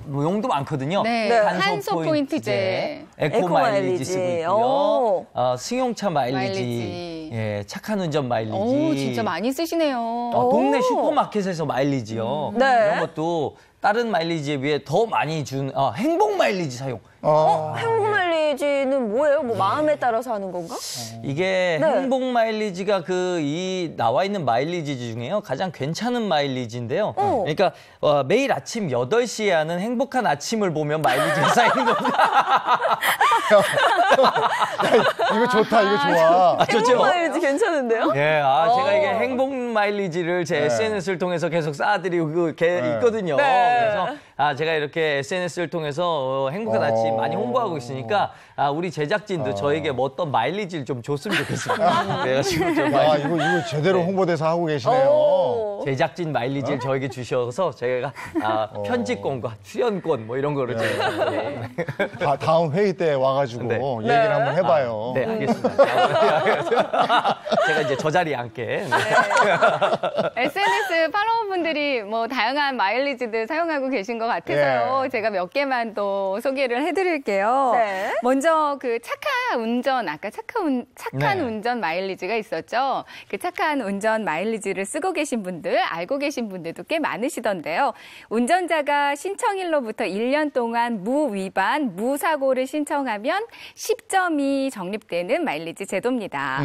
용도 많거든요. 네, 탄소 포인트제. 에코 마일리지 쓰고 오. 있고요. 승용차 마일리지, 마일리지. 예, 착한 운전 마일리지. 오, 진짜 많이 쓰시네요. 동네 슈퍼마켓에서 마일리지요. 네. 이런 것도 다른 마일리지에 비해 더 많이 준 행복 마일리지 사용. 행복 마일리지는 뭐예요? 뭐 마음에 따라서 하는 건가? 이게 네. 행복 마일리지가 이 나와 있는 마일리지 중에요. 가장 괜찮은 마일리지인데요. 그러니까 매일 아침 8시에 하는 행복한 아침을 보면 마일리지가 쌓이는 겁니다. 이거 좋다, 이거 좋아. 좋죠? 행복 마일리지 괜찮은데요? 예, 제가 이게 행복 마일리지를 제 SNS를 통해서 계속 쌓아드리고 있거든요. 네. 그래서 제가 이렇게 SNS를 통해서 행복한 아침 많이 홍보하고 있으니까 우리 제작진도 저에게 뭐 어떤 마일리지를 좀 줬으면 좋겠습니다. 그래가지고 좀 이거 제대로 홍보대사 하고 계시네요. 제작진 마일리지를 저에게 주셔서 제가 편집권과 출연권 뭐 이런 거를 제가 다음 회의 때 와가지고 네. 얘기를 한번 해봐요. 네, 알겠습니다. 제가 이제 저 자리에 앉게. SNS 팔로워분들이 뭐 다양한 마일리지들 사용하고 계신 것 같아서요. 제가 몇 개만 또 소개를 해드릴게요. 네. 먼저 그 착한 운전, 아까 착한 네. 운전 마일리지가 있었죠. 그 착한 운전 마일리지를 쓰고 계신 분들, 알고 계신 분들도 꽤 많으시던데요. 운전자가 신청일로부터 1년 동안 무위반, 무사고를 신청하면 10점이 적립되는 마일리지 제도입니다.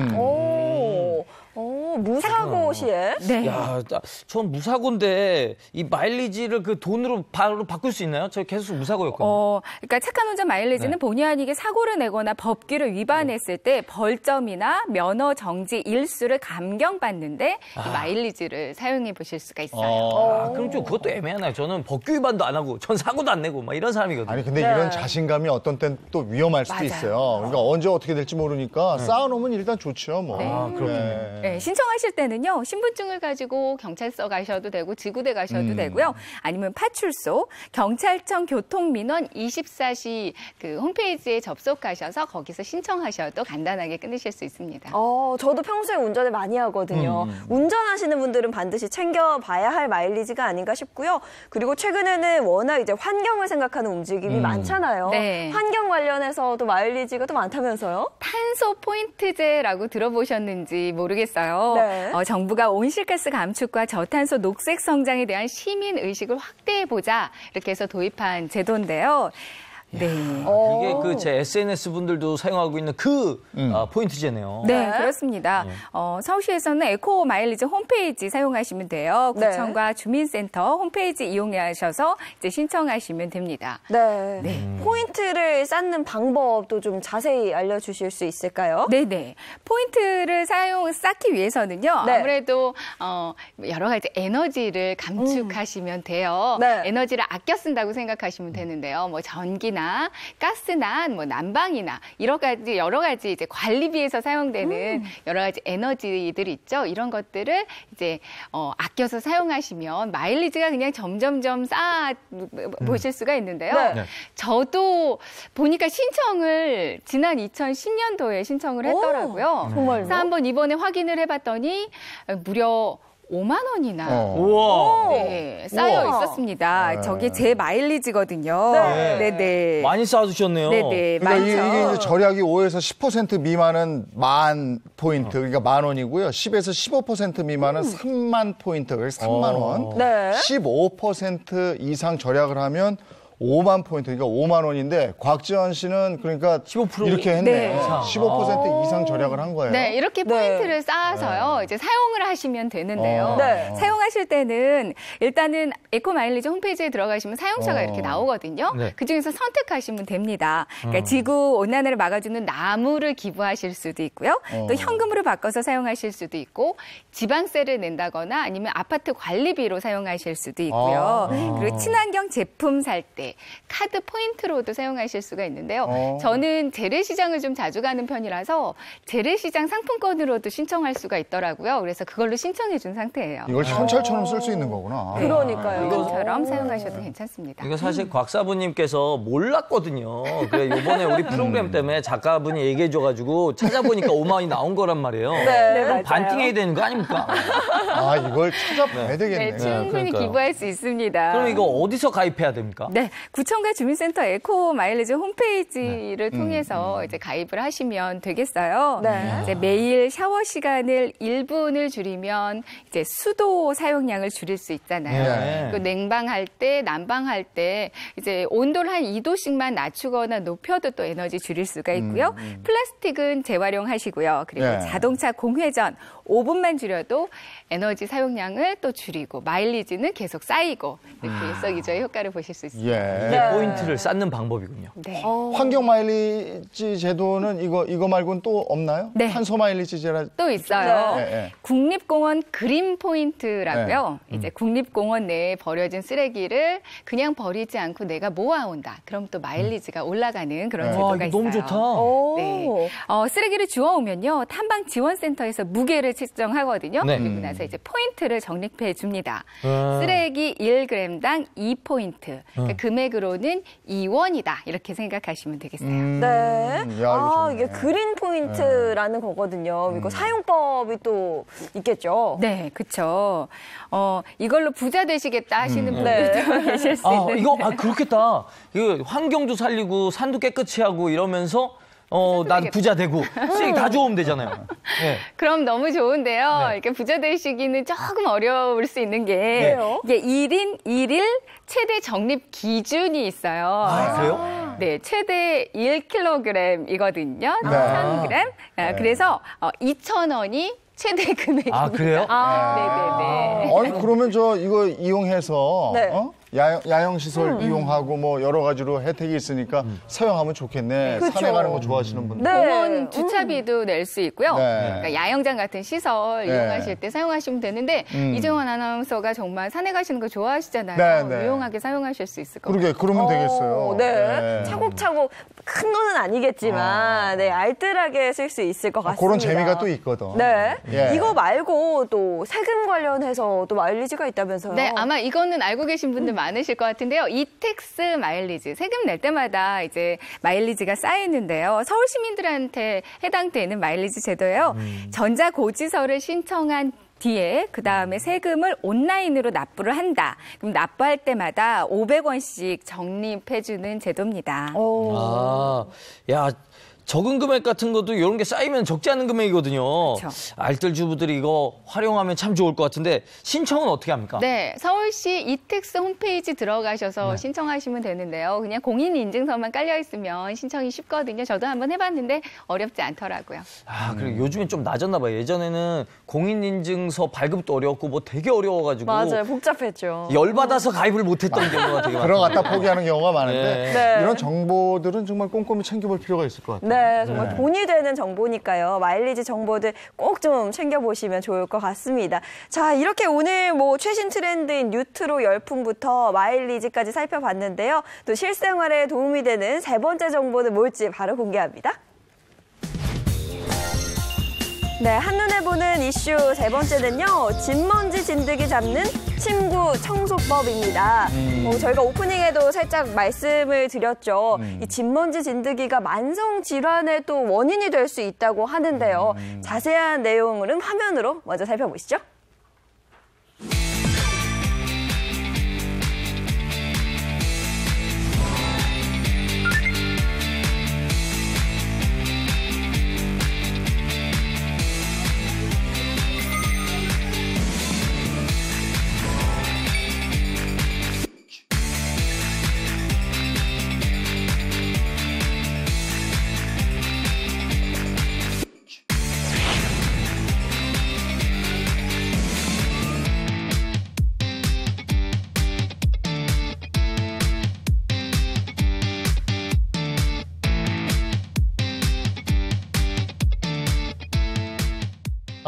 무사고 시에? 네. 야, 전 무사고인데 이 마일리지를 그 돈으로 바로 바꿀 수 있나요? 저 계속 무사고였거든요. 그러니까 착한 운전 마일리지는 네. 본의 아니게 사고를 내거나 법규를 위반했을 때 벌점이나 면허 정지 일수를 감경받는데 이 마일리지를 사용해 보실 수가 있어요. 그럼 좀 그것도 애매하나요? 저는 법규 위반도 안 하고 전 사고도 안 내고 막 이런 사람이거든요. 아니 근데 네. 이런 자신감이 어떤 땐 또 위험할 수도 맞아요. 있어요. 그러니까 언제 어떻게 될지 모르니까 쌓아놓으면 일단 좋죠. 뭐. 그렇군요. 네, 신청하실 때는요, 신분증을 가지고 경찰서 가셔도 되고, 지구대 가셔도 되고요. 아니면 파출소, 경찰청 교통민원 24시 그 홈페이지에 접속하셔서 거기서 신청하셔도 간단하게 끊으실 수 있습니다. 저도 평소에 운전을 많이 하거든요. 운전하시는 분들은 반드시 챙겨봐야 할 마일리지가 아닌가 싶고요. 그리고 최근에는 워낙 이제 환경을 생각하는 움직임이 많잖아요. 네. 환경 관련해서도 마일리지가 또 많다면서요? 탄소 포인트제라고 들어보셨는지 모르겠어요. 네. 정부가 온실가스 감축과 저탄소 녹색 성장에 대한 시민 의식을 확대해 보자 이렇게 해서 도입한 제도인데요. 네. 이게 그 제 SNS 분들도 사용하고 있는 포인트제네요. 네, 그렇습니다. 서울시에서는 에코 마일리지 홈페이지 사용하시면 돼요. 네. 구청과 주민센터 홈페이지 이용하셔서 이제 신청하시면 됩니다. 네. 포인트를 쌓는 방법도 좀 자세히 알려주실 수 있을까요? 네네. 포인트를 쌓기 위해서는요. 네. 아무래도 여러 가지 에너지를 감축하시면 돼요. 네. 에너지를 아껴 쓴다고 생각하시면 되는데요. 뭐 전기나 가스나 뭐 난방이나 여러 가지 이제 관리비에서 사용되는 여러 가지 에너지들이 있죠. 이런 것들을 이제 아껴서 사용하시면 마일리지가 그냥 점점점 쌓아 보실 수가 있는데요. 네. 저도 보니까 신청을 지난 2010년도에 신청을 했더라고요. 정말요? 그래서 한번 이번에 확인을 해봤더니 무려 5만 원이나 우와. 네, 쌓여 우와. 있었습니다. 저게 제 마일리지거든요. 네. 네네. 많이 쌓아두셨네요. 네네. 그러니까 많죠. 이게 이제 절약이 5에서 10% 미만은 10,000포인트, 그러니까 10,000원이고요. 10에서 15% 미만은 3만 포인트, 그래서 3만 원. 네. 15% 이상 절약을 하면 5만 포인트, 그러니까 5만 원인데 곽지연 씨는 그러니까 15% 이렇게 했네. 네. 15% 이상 절약을 한 거예요. 네, 이렇게 포인트를 쌓아서요. 이제 사용을 하시면 되는데요. 네. 사용하실 때는 일단은 에코 마일리지 홈페이지에 들어가시면 사용처가 이렇게 나오거든요. 네. 그중에서 선택하시면 됩니다. 그러니까 지구 온난화를 막아주는 나무를 기부하실 수도 있고요. 또 현금으로 바꿔서 사용하실 수도 있고 지방세를 낸다거나 아니면 아파트 관리비로 사용하실 수도 있고요. 그리고 친환경 제품 살 때 카드 포인트로도 사용하실 수가 있는데요. 저는 재래시장을 좀 자주 가는 편이라서 재래시장 상품권으로도 신청할 수가 있더라고요. 그래서 그걸로 신청해 준 상태예요. 이걸 현찰처럼 쓸 수 있는 거구나. 그러니까요. 이것처럼 사용하셔도 괜찮습니다. 이거 사실 곽사부님께서 몰랐거든요. 그래 이번에 우리 프로그램 때문에 작가분이 얘기해줘가지고 찾아보니까 5만 원이 나온 거란 말이에요. 네, 그럼 맞아요. 반띵해야 되는 거 아닙니까? 이걸 찾아봐야 되겠네. 네, 충분히 그러니까요. 기부할 수 있습니다. 그럼 이거 어디서 가입해야 됩니까? 네, 구청과 주민센터 에코 마일리지 홈페이지를 통해서 이제 가입을 하시면 되겠어요. 네. 이제 매일 샤워 시간을 1분을 줄이면 이제 수도 사용량을 줄일 수 있잖아요. 네. 그 냉방할 때, 난방할 때 이제 온도를 한 2도씩만 낮추거나 높여도 또 에너지 줄일 수가 있고요. 플라스틱은 재활용하시고요. 그리고 네. 자동차 공회전 5분만 줄여도 에너지 사용량을 또 줄이고 마일리지는 계속 쌓이고 이렇게 일석이조의 효과를 보실 수 있습니다. 예. 이게 포인트를 쌓는 방법이군요. 네. 환경 마일리지 제도는 이거 말고는 또 없나요? 네. 탄소 마일리지 제라. 또 있어요. 네, 네. 국립공원 그린 포인트라고요. 이제 국립공원 내에 버려진 쓰레기를 그냥 버리지 않고 내가 모아온다. 그럼 또 마일리지가 올라가는 그런 네. 제도가 와, 이거 있어요. 너무 좋다. 오. 네. 쓰레기를 주워오면요. 탐방 지원센터에서 무게를 측정하거든요. 네. 그리고 나서 이제 포인트를 적립해 줍니다. 아. 쓰레기 1g당 2포인트. 그러니까 금액으로는 2원이다. 이렇게 생각하시면 되겠어요. 네. 야, 이거 좋네. 이게 그린 포인트라는 거거든요. 이거 사용법이 또 있겠죠. 네, 그렇죠. 이걸로 부자 되시겠다 하시는 분들도 계실 수 있는데. 그렇겠다. 이거 환경도 살리고 산도 깨끗이 하고 이러면서 난 부자 되고 쓰레기 다 주우면 되잖아요. 네. 그럼 너무 좋은데요. 네. 이렇게 부자 되시기는 조금 어려울 수 있는 게 네. 이게 1인 1일 최대 적립 기준이 있어요. 아, 그래요? 네, 최대 1kg이거든요. 네. 1000g. 그래서 2,000원이 최대 금액입니다. 아, 그래요? 네네네. 아니 그러면 저 이거 이용해서 네. 야영 시설 이용하고 뭐 여러 가지로 혜택이 있으니까 사용하면 좋겠네. 그쵸. 산에 가는 거 좋아하시는 분들. 네. 공원 주차비도 낼 수 있고요. 네. 그러니까 야영장 같은 시설 네. 이용하실 때 사용하시면 되는데 이정원 아나운서가 정말 산에 가시는 거 좋아하시잖아요. 네, 네. 유용하게 사용하실 수 있을 것 그러게 그러면 되겠어요. 네. 차곡차곡 큰 돈은 아니겠지만 네, 알뜰하게 쓸 수 있을 것 같습니다. 그런 재미가 또 있거든. 네. 예. 이거 말고 또 세금 관련해서 또 마일리지가 있다면서요? 네, 아마 이거는 알고 계신 분들 많으실 것 같은데요. 이택스 마일리지, 세금 낼 때마다 이제 마일리지가 쌓이는데요. 서울 시민들한테 해당되는 마일리지 제도예요. 전자고지서를 신청한 뒤에 그 다음에 세금을 온라인으로 납부를 한다. 그럼 납부할 때마다 500원씩 적립해주는 제도입니다. 아, 야, 적은 금액 같은 것도 이런 게 쌓이면 적지 않은 금액이거든요. 그렇죠. 알뜰 주부들이 이거 활용하면 참 좋을 것 같은데 신청은 어떻게 합니까? 네, 서울시 이택스 홈페이지 들어가셔서 신청하시면 되는데요. 그냥 공인인증서만 깔려 있으면 신청이 쉽거든요. 저도 한번 해봤는데 어렵지 않더라고요. 아, 그리고 요즘엔 좀 낮았나 봐요. 예전에는 공인인증서 발급도 어려웠고 뭐 되게 어려워가지고 맞아요. 복잡했죠. 열받아서 가입을 못했던 경우가 되게 많아요. 들어갔다 포기하는 경우가 많은데 네. 이런 정보들은 정말 꼼꼼히 챙겨볼 필요가 있을 것 같아요. 네, 정말 돈이 되는 정보니까요. 마일리지 정보들 꼭 좀 챙겨보시면 좋을 것 같습니다. 자, 이렇게 오늘 뭐 최신 트렌드인 뉴트로 열풍부터 마일리지까지 살펴봤는데요. 또 실생활에 도움이 되는 세 번째 정보는 뭘지 바로 공개합니다. 네, 한눈에 보는 이슈 세 번째는요. 진먼지 진드기 잡는 침구 청소법입니다. 저희가 오프닝에도 살짝 말씀을 드렸죠. 이 진먼지 진드기가 만성 질환의 또 원인이 될 수 있다고 하는데요. 자세한 내용은 화면으로 먼저 살펴보시죠.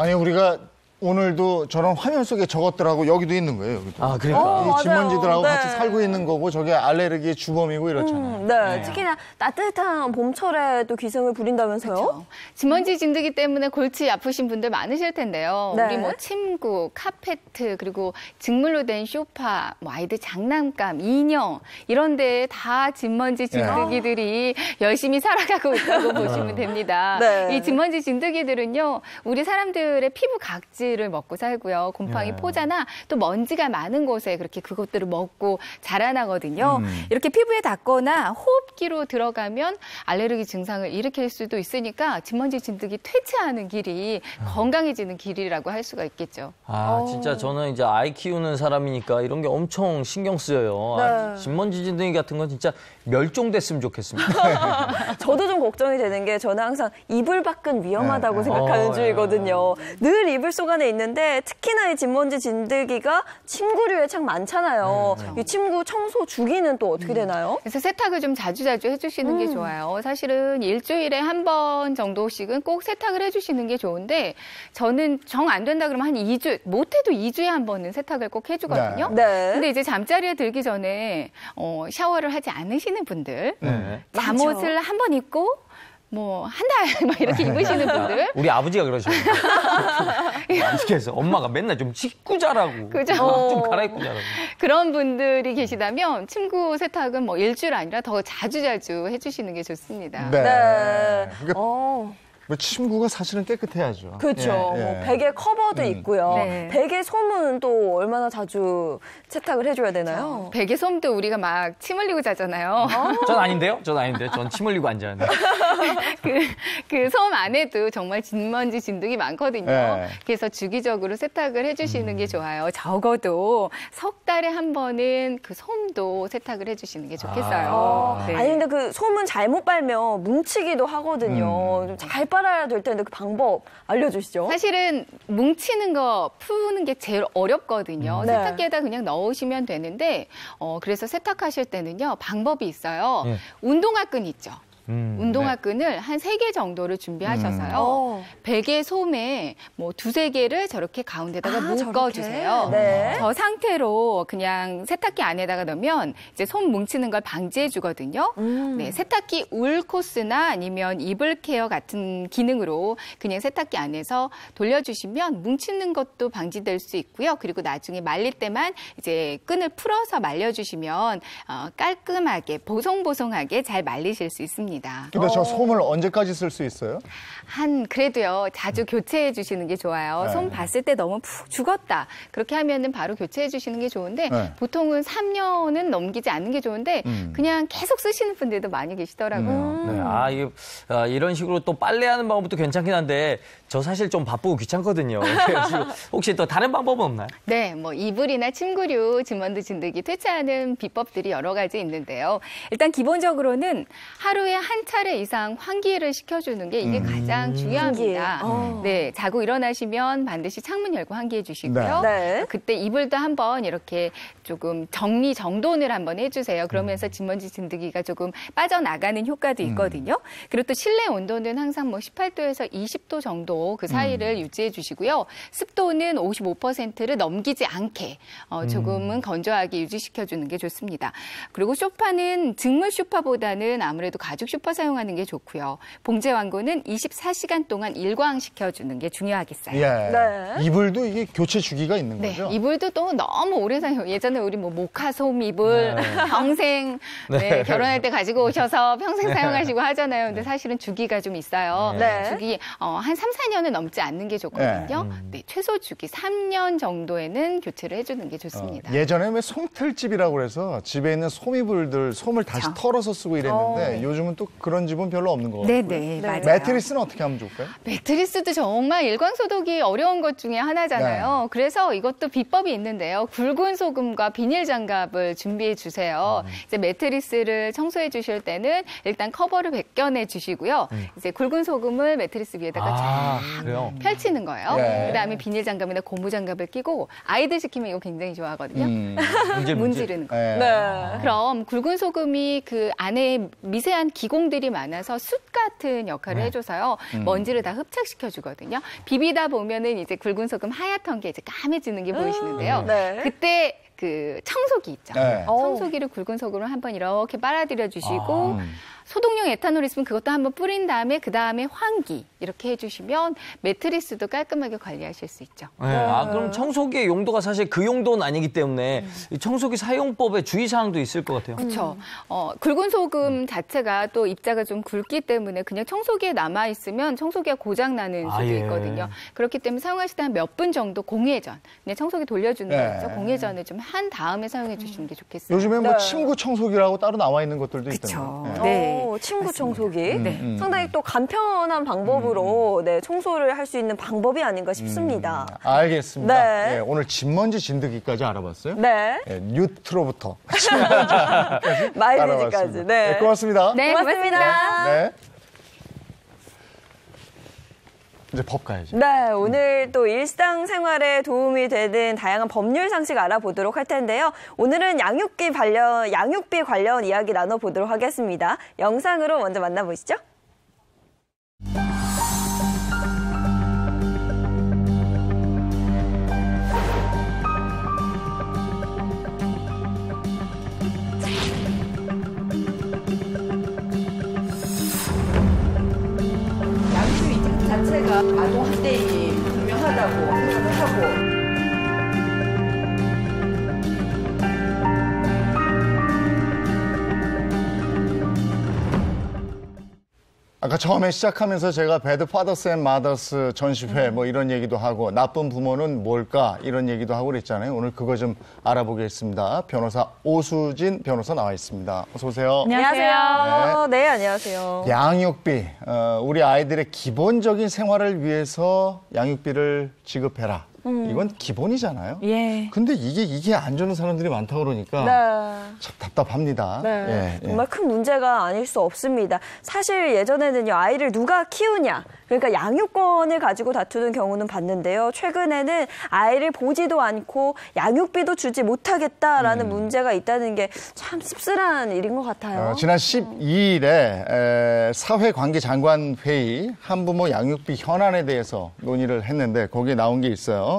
아니 우리가 오늘도 저런 화면 속에 저것들하고 여기도 있는 거예요. 여기도. 아, 그러니까. 이 맞아요. 진먼지들하고 네. 같이 살고 있는 거고 저게 알레르기의 주범이고 이렇잖아요. 네, 특히나 따뜻한 봄철에 또 기승을 부린다면서요? 진먼지 진드기 때문에 골치 아프신 분들 많으실 텐데요. 네. 우리 뭐 침구, 카페트, 그리고 직물로 된 소파, 뭐 아이들 장난감, 인형 이런 데에 다 진먼지 진드기들이 열심히 살아가고 있다고 보시면 됩니다. 네. 이 진먼지 진드기들은요, 우리 사람들의 피부 각질 먼지를 먹고 살고요. 곰팡이 포자나 또 먼지가 많은 곳에 그렇게 그것들을 먹고 자라나거든요. 이렇게 피부에 닿거나 호흡기로 들어가면 알레르기 증상을 일으킬 수도 있으니까 진먼지 진드기 퇴치하는 길이 건강해지는 길이라고 할 수가 있겠죠. 진짜 저는 이제 아이 키우는 사람이니까 이런 게 엄청 신경 쓰여요. 네. 진먼지 진드기 같은 건 진짜 멸종됐으면 좋겠습니다. 저도 좀 걱정이 되는 게 저는 항상 이불 밖은 위험하다고 생각하는 주의거든요. 늘 이불 속 안에 있는데 특히나 이 진먼지 진드기가 침구류에 참 많잖아요. 이 침구 청소 주기는 또 어떻게 되나요? 그래서 세탁을 좀 자주자주 해주시는 게 좋아요. 사실은 일주일에 한 번 정도씩은 꼭 세탁을 해주시는 게 좋은데 저는 정 안 된다 그러면 한 2주, 못해도 2주에 한 번은 세탁을 꼭 해주거든요. 네. 근데 이제 잠자리에 들기 전에 샤워를 하지 않으시는 분들, 잠옷을 한 번 입고 뭐 한 달 막 이렇게 입으시는 분들. 우리 아버지가 그러셔요. 그래서 엄마가 맨날 좀 씻고 자라고. 그죠? 좀 갈아입고 자라고. 그런 분들이 계시다면 침구 세탁은 뭐 일주일 아니라 더 자주자주 해주시는 게 좋습니다. 네. 그러니까 뭐 침구가 사실은 깨끗해야죠. 그렇죠. 예, 예. 뭐 베개 커버도 있고요. 네. 베개 솜은 또 얼마나 자주 세탁을 해줘야 되나요? 베개 솜도 우리가 막 침 흘리고 자잖아요. 전 아닌데요? 전 침 흘리고 안 자는데. 그 솜 안에도 정말 진먼지 진드기 많거든요. 네. 그래서 주기적으로 세탁을 해주시는 게 좋아요. 적어도 석 달에 한 번은 그 솜도 세탁을 해주시는 게 좋겠어요. 네. 아니 근데 그 솜은 잘못 빨면 뭉치기도 하거든요. 좀 잘 빨아야 될 텐데 그 방법 알려주시죠. 사실은 뭉치는 거 푸는 게 제일 어렵거든요. 네. 세탁기에다 그냥 넣으시면 되는데 그래서 세탁하실 때는요 방법이 있어요. 네. 운동화 끈 있죠. 운동화 네. 끈을 한 3개 정도를 준비하셔서요. 베개 솜에 뭐 2-3개를 저렇게 가운데다가 묶어주세요. 네. 저 상태로 그냥 세탁기 안에다가 넣으면 이제 솜 뭉치는 걸 방지해 주거든요. 네, 세탁기 울 코스나 아니면 이불 케어 같은 기능으로 그냥 세탁기 안에서 돌려주시면 뭉치는 것도 방지될 수 있고요. 그리고 나중에 말릴 때만 이제 끈을 풀어서 말려주시면 깔끔하게 보송보송하게 잘 말리실 수 있습니다. 근데 저 솜을 언제까지 쓸 수 있어요? 그래도요, 자주 교체해 주시는 게 좋아요. 네. 솜 봤을 때 너무 푹 죽었다. 그렇게 하면은 바로 교체해 주시는 게 좋은데, 네. 보통은 3년은 넘기지 않는 게 좋은데, 그냥 계속 쓰시는 분들도 많이 계시더라고요. 네, 이런 식으로 또 빨래하는 방법도 괜찮긴 한데 저 사실 좀 바쁘고 귀찮거든요. 그래서 혹시 또 다른 방법은 없나요? 네, 뭐 이불이나 침구류, 진먼지 진드기 퇴치하는 비법들이 여러 가지 있는데요. 일단 기본적으로는 하루에 한 차례 이상 환기를 시켜주는 게 이게 가장 중요합니다. 네, 자고 일어나시면 반드시 창문 열고 환기해 주시고요. 네. 그때 이불도 한번 이렇게 조금 정돈을 한번 해주세요. 그러면서 진먼지 진드기가 조금 빠져나가는 효과도 있거든요. 그리고 또 실내 온도는 항상 뭐 18도에서 20도 정도 그 사이를 유지해 주시고요. 습도는 55%를 넘기지 않게 조금은 건조하게 유지시켜주는 게 좋습니다. 그리고 소파는 직물 소파보다는 아무래도 가죽 소파 사용하는 게 좋고요. 봉제 완고는 24시간 동안 일광시켜주는 게 중요하겠어요. 예. 네. 이불도 이게 교체 주기가 있는 네, 거죠? 이불도 또 너무 오래 사용. 예전에 우리 뭐 모카솜 이불 평생 결혼할 때 가지고 오셔서 평생 사용하시고 하잖아요. 근데 사실은 주기가 좀 있어요. 네. 주기 한 3-4년은 넘지 않는 게 좋거든요. 네, 최소 주기 3년 정도에는 교체를 해주는 게 좋습니다. 예전에 왜 솜틀집이라고 그래서 집에 있는 솜이불들 솜을 다시 털어서 쓰고 이랬는데 요즘은 또 그런 집은 별로 없는 것 같고요. 네, 맞아요. 매트리스는 어떻게 하면 좋을까요? 매트리스도 정말 일광소독이 어려운 것 중에 하나잖아요. 그래서 이것도 비법이 있는데요. 굵은 소금과 비닐 장갑을 준비해 주세요. 이제 매트리스를 청소해 주실 때는 일단 커버를 벗겨내 주시고요. 이제 굵은 소금을 매트리스 위에다가 그래요? 펼치는 거예요. 예. 그다음에 비닐 장갑이나 고무 장갑을 끼고 아이들 시키면 이거 굉장히 좋아하거든요. 문지르는 거. 예. 네. 그럼 굵은 소금이 그 안에 미세한 기공들이 많아서 숯 같은 역할을 해줘서요. 먼지를 다 흡착시켜 주거든요. 비비다 보면은 이제 굵은 소금 하얗던 게 이제 까매지는 게 보이시는데요. 네. 그때 그 청소기 있죠. 네. 청소기를 굵은 소금으로 한번 이렇게 빨아들여 주시고 소독용 에탄올 있으면 그것도 한번 뿌린 다음에 그 다음에 환기 이렇게 해주시면 매트리스도 깔끔하게 관리하실 수 있죠. 네. 그럼 청소기의 용도가 사실 그 용도는 아니기 때문에 이 청소기 사용법에 주의사항도 있을 것 같아요. 그렇죠. 굵은 소금 자체가 또 입자가 좀 굵기 때문에 그냥 청소기에 남아있으면 청소기가 고장나는 수도 있거든요. 그렇기 때문에 사용하실 때 한 몇 분 정도 공회전, 그냥 청소기 돌려주는 거죠. 공회전을 좀 한 다음에 사용해 주시는 게 좋겠어요. 요즘에 뭐 침구 청소기라고 따로 나와 있는 것들도 그쵸. 있던데. 네. 침구 맞습니다. 청소기. 상당히 또 간편한 방법으로 청소를 할 수 있는 방법이 아닌가 싶습니다. 알겠습니다. 네. 예, 오늘 진먼지 진드기까지 알아봤어요. 네. 예, 뉴트로부터 마일리지까지. 네. 네, 고맙습니다. 네, 고맙습니다. 네. 이제 법 가야죠. 네, 오늘 또 일상생활에 도움이 되는 다양한 법률 상식 알아보도록 할 텐데요. 오늘은 양육비 관련 이야기 나눠보도록 하겠습니다. 영상으로 먼저 만나보시죠. 양육비 자체가 아동학대이 분명하다고 생각을 하고 아까 처음에 시작하면서 제가 배드 파더스 앤 마더스 전시회 뭐 이런 얘기도 하고 나쁜 부모는 뭘까 이런 얘기도 하고 그랬잖아요. 오늘 그거 좀 알아보겠습니다. 변호사 오수진 변호사 나와 있습니다. 어서 오세요. 안녕하세요. 네, 안녕하세요. 양육비, 우리 아이들의 기본적인 생활을 위해서 양육비를 지급해라. 이건 기본이잖아요. 예. 근데 이게 안 주는 사람들이 많다고 그러니까 네. 참 답답합니다. 네. 예, 정말 큰 문제가 아닐 수 없습니다. 사실 예전에는요, 아이를 누가 키우냐, 그러니까 양육권을 가지고 다투는 경우는 봤는데요. 최근에는 아이를 보지도 않고 양육비도 주지 못하겠다라는 문제가 있다는 게 참 씁쓸한 일인 것 같아요. 지난 12일에 사회관계장관 회의 한부모 양육비 현안에 대해서 논의를 했는데 거기에 나온 게 있어요.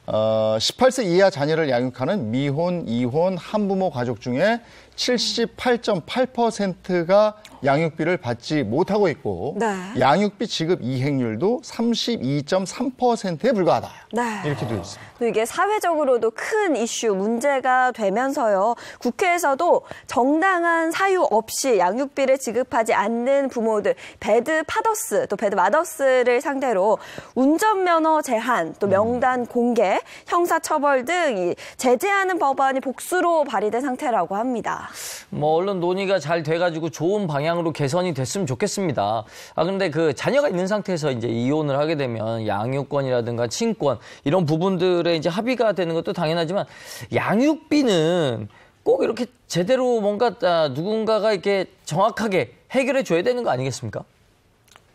18세 이하 자녀를 양육하는 미혼, 이혼, 한부모 가족 중에 78.8%가 양육비를 받지 못하고 있고 네. 양육비 지급 이행률도 32.3%에 불과하다. 네. 이렇게 되어 있습니다. 또 이게 사회적으로도 큰 이슈, 문제가 되면서요. 국회에서도 정당한 사유 없이 양육비를 지급하지 않는 부모들, 배드 파더스, 또 배드 마더스를 상대로 운전면허 제한, 또 명단 공개, 형사처벌 등 이 제재하는 법안이 복수로 발의된 상태라고 합니다. 뭐 얼른 논의가 잘 돼가지고 좋은 방향으로 개선이 됐으면 좋겠습니다. 근데 그 자녀가 있는 상태에서 이제 이혼을 하게 되면 양육권이라든가 친권 이런 부분들에 이제 합의가 되는 것도 당연하지만 양육비는 꼭 이렇게 제대로 뭔가 누군가가 이렇게 정확하게 해결해 줘야 되는 거 아니겠습니까?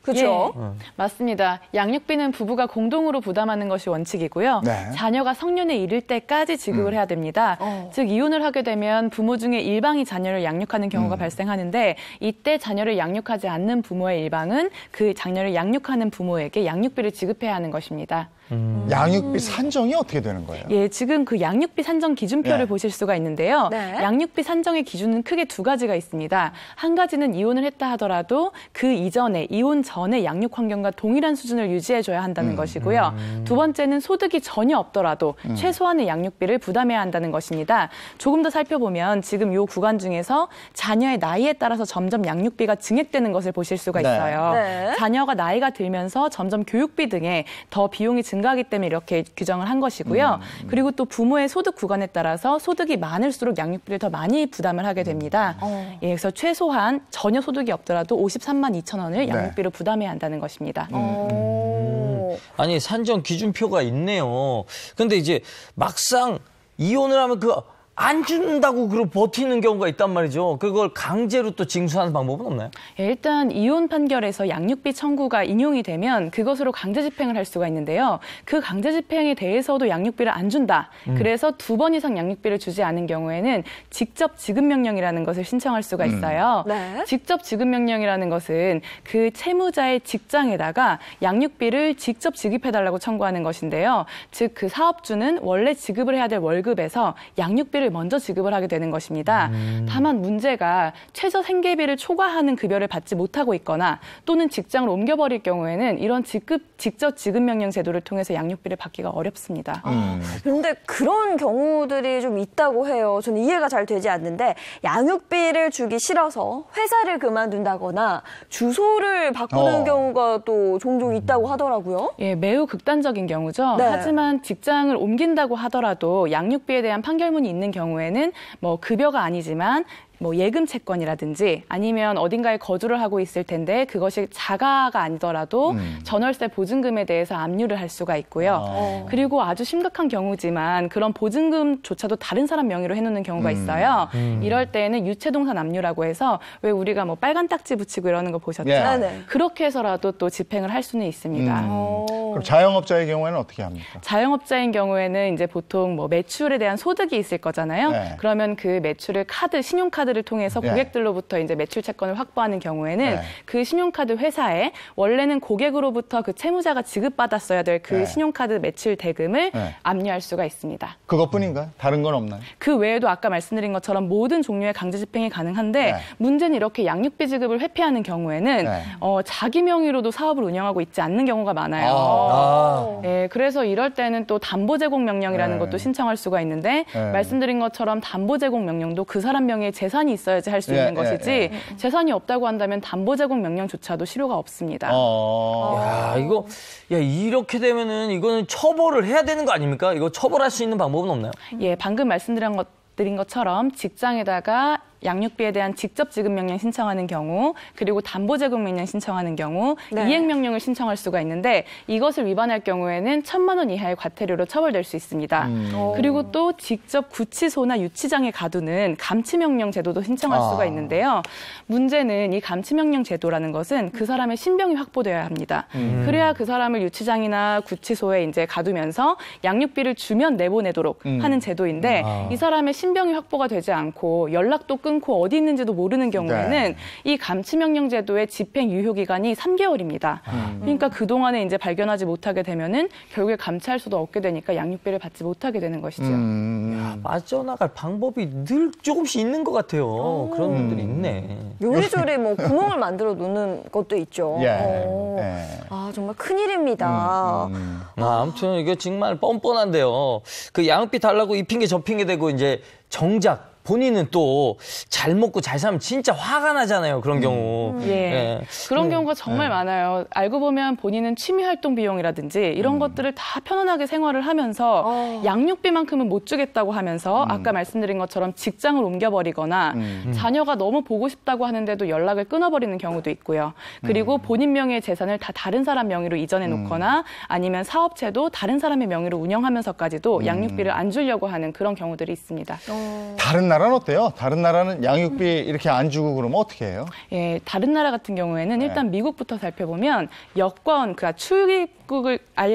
그렇죠? 예, 맞습니다. 양육비는 부부가 공동으로 부담하는 것이 원칙이고요. 네. 자녀가 성년에 이를 때까지 지급을 해야 됩니다. 즉 이혼을 하게 되면 부모 중에 일방이 자녀를 양육하는 경우가 발생하는데 이때 자녀를 양육하지 않는 부모의 일방은 그 자녀를 양육하는 부모에게 양육비를 지급해야 하는 것입니다. 양육비 산정이 어떻게 되는 거예요? 예, 지금 그 양육비 산정 기준표를 네. 보실 수가 있는데요. 네. 양육비 산정의 기준은 크게 두 가지가 있습니다. 한 가지는 이혼을 했다 하더라도 그 이전에 이혼 전에 양육 환경과 동일한 수준을 유지해줘야 한다는 것이고요. 두 번째는 소득이 전혀 없더라도 최소한의 양육비를 부담해야 한다는 것입니다. 조금 더 살펴보면 지금 이 구간 중에서 자녀의 나이에 따라서 점점 양육비가 증액되는 것을 보실 수가 네. 있어요. 네. 자녀가 나이가 들면서 점점 교육비 등에 더 비용이 증가하기 때문에 이렇게 규정을 한 것이고요. 그리고 또 부모의 소득 구간에 따라서 소득이 많을수록 양육비를 더 많이 부담을 하게 됩니다. 예, 그래서 최소한 전혀 소득이 없더라도 53만 2천 원을 양육비로 부담해야 한다는 것입니다. 아니 산정 기준표가 있네요. 근데 이제 막상 이혼을 하면 안 준다고 그러고 버티는 경우가 있단 말이죠. 그걸 강제로 또 징수하는 방법은 없나요? 예, 일단 이혼 판결에서 양육비 청구가 인용이 되면 그것으로 강제 집행을 할 수가 있는데요. 그 강제 집행에 대해서도 양육비를 안 준다. 그래서 2번 이상 양육비를 주지 않은 경우에는 직접 지급 명령이라는 것을 신청할 수가 있어요. 네. 직접 지급 명령이라는 것은 그 채무자의 직장에다가 양육비를 직접 지급해달라고 청구하는 것인데요. 즉 그 사업주는 원래 지급을 해야 될 월급에서 양육비를 급여를 먼저 지급을 하게 되는 것입니다. 다만 문제가 최저 생계비를 초과하는 급여를 받지 못하고 있거나 또는 직장을 옮겨버릴 경우에는 이런 직접 지급 명령 제도를 통해서 양육비를 받기가 어렵습니다. 그런데 그런 경우들이 좀 있다고 해요. 저는 이해가 잘 되지 않는데 양육비를 주기 싫어서 회사를 그만둔다거나 주소를 바꾸는 경우가 또 종종 있다고 하더라고요. 예, 매우 극단적인 경우죠. 네. 하지만 직장을 옮긴다고 하더라도 양육비에 대한 판결문이 있는 경우에는 뭐 급여가 아니지만 뭐 예금 채권이라든지 아니면 어딘가에 거주를 하고 있을 텐데 그것이 자가가 아니더라도 전월세 보증금에 대해서 압류를 할 수가 있고요. 그리고 아주 심각한 경우지만 그런 보증금조차도 다른 사람 명의로 해놓는 경우가 있어요. 이럴 때에는 유체동산 압류라고 해서 왜 우리가 뭐 빨간 딱지 붙이고 이러는 거 보셨죠? 네. 그렇게 해서라도 또 집행을 할 수는 있습니다. 그럼 자영업자의 경우에는 어떻게 합니까? 자영업자인 경우에는 이제 보통 뭐 매출에 대한 소득이 있을 거잖아요. 네. 그러면 그 매출을 신용카드를 통해서 네. 고객들로부터 이제 매출 채권을 확보하는 경우에는 네. 그 신용카드 회사에 원래는 고객으로부터 그 채무자가 지급받았어야 될 그 네. 신용카드 매출 대금을 네. 압류할 수가 있습니다. 그것뿐인가요? 다른 건 없나요? 그 외에도 아까 말씀드린 것처럼 모든 종류의 강제 집행이 가능한데 네. 문제는 이렇게 양육비 지급을 회피하는 경우에는 네. 자기 명의로도 사업을 운영하고 있지 않는 경우가 많아요. 네, 그래서 이럴 때는 또 담보 제공 명령이라는 네. 것도 신청할 수가 있는데 네. 말씀드린 것처럼 담보 제공 명령도 그 사람 명의의 재산이 있어야지 할 수 있는 것이지 재산이 없다고 한다면 담보 제공 명령조차도 실효가 없습니다. 야, 이거 이렇게 되면은 이거는 처벌을 해야 되는 거 아닙니까? 이거 처벌할 수 있는 방법은 없나요? 예, 방금 말씀드린 것처럼 직장에다가 양육비에 대한 직접 지급 명령 신청하는 경우 그리고 담보 제공 명령 신청하는 경우 네. 이행 명령을 신청할 수가 있는데 이것을 위반할 경우에는 1,000만 원 이하의 과태료로 처벌될 수 있습니다. 그리고 또 직접 구치소나 유치장에 가두는 감치 명령 제도도 신청할 수가 있는데요. 문제는 이 감치 명령 제도라는 것은 그 사람의 신병이 확보되어야 합니다. 그래야 그 사람을 유치장이나 구치소에 이제 가두면서 양육비를 주면 내보내도록 하는 제도인데 이 사람의 신병이 확보가 되지 않고 연락도 끊고 어디 있는지도 모르는 경우에는 네. 이 감치명령 제도의 집행 유효 기간이 3개월입니다. 그러니까 그동안에 이제 발견하지 못하게 되면은 결국에 감치할 수도 없게 되니까 양육비를 받지 못하게 되는 것이죠. 빠져나갈 방법이 늘 조금씩 있는 것 같아요. 그런 분들이 있네. 요리조리 뭐 구멍을 만들어 놓는 것도 있죠. 아, 정말 큰일입니다. 아무튼 이게 정말 뻔뻔한데요. 그 양육비 달라고 이 핑계 저 핑계 대고 이제 정작 본인은 또 잘 먹고 잘 살면 진짜 화가 나잖아요. 그런 경우. 예. 그런 경우가 정말 많아요. 알고 보면 본인은 취미활동 비용이라든지 이런 것들을 다 편안하게 생활을 하면서 양육비만큼은 못 주겠다고 하면서 아까 말씀드린 것처럼 직장을 옮겨버리거나 자녀가 너무 보고 싶다고 하는데도 연락을 끊어버리는 경우도 있고요. 그리고 본인 명의의 재산을 다 다른 사람 명의로 이전해 놓거나 아니면 사업체도 다른 사람의 명의로 운영하면서까지도 양육비를 안 주려고 하는 그런 경우들이 있습니다. 다른 나라는 어때요? 다른 나라는 양육비 이렇게 안 주고 그러면 어떻게 해요? 예, 다른 나라 같은 경우에는 일단 미국부터 살펴보면 여권,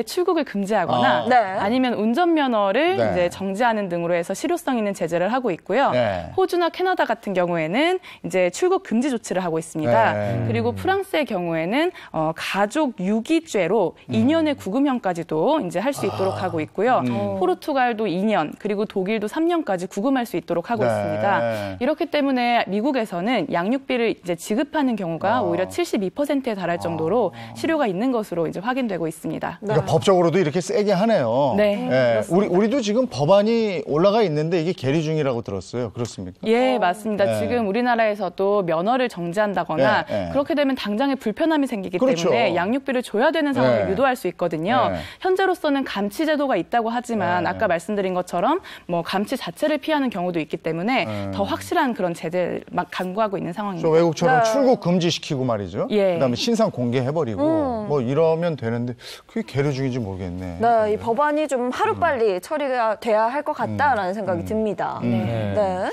출국을 금지하거나 아니면 운전면허를 이제 정지하는 등으로 해서 실효성 있는 제재를 하고 있고요. 호주나 캐나다 같은 경우에는 이제 출국 금지 조치를 하고 있습니다. 그리고 프랑스의 경우에는 가족 유기죄로 2년의 구금형까지도 이제 할 수 있도록 하고 있고요. 포르투갈도 2년, 그리고 독일도 3년까지 구금할 수 있도록 하고 있습니다. 이렇기 때문에 미국에서는 양육비를 이제 지급하는 경우가 오히려 72%에 달할 정도로 실효가 있는 것으로 이제 확인되고 있습니다. 그러니까 법적으로도 이렇게 세게 하네요. 네. 우리도 지금 법안이 올라가 있는데 이게 계류 중이라고 들었어요. 그렇습니까? 예, 맞습니다. 지금 우리나라에서도 면허를 정지한다거나 그렇게 되면 당장의 불편함이 생기기 때문에 양육비를 줘야 되는 상황을 유도할 수 있거든요. 현재로서는 감치 제도가 있다고 하지만 아까 말씀드린 것처럼 뭐 감치 자체를 피하는 경우도 있기 때문에 더 확실한 그런 제재를 막 강구하고 있는 상황입니다. 외국처럼 출국 금지시키고 말이죠. 그다음에 신상 공개해버리고 뭐 이러면 되는데 그게 계류 중인지 모르겠네. 네, 이 법안이 좀 하루빨리 처리가 돼야 할 것 같다라는 생각이 듭니다. 네.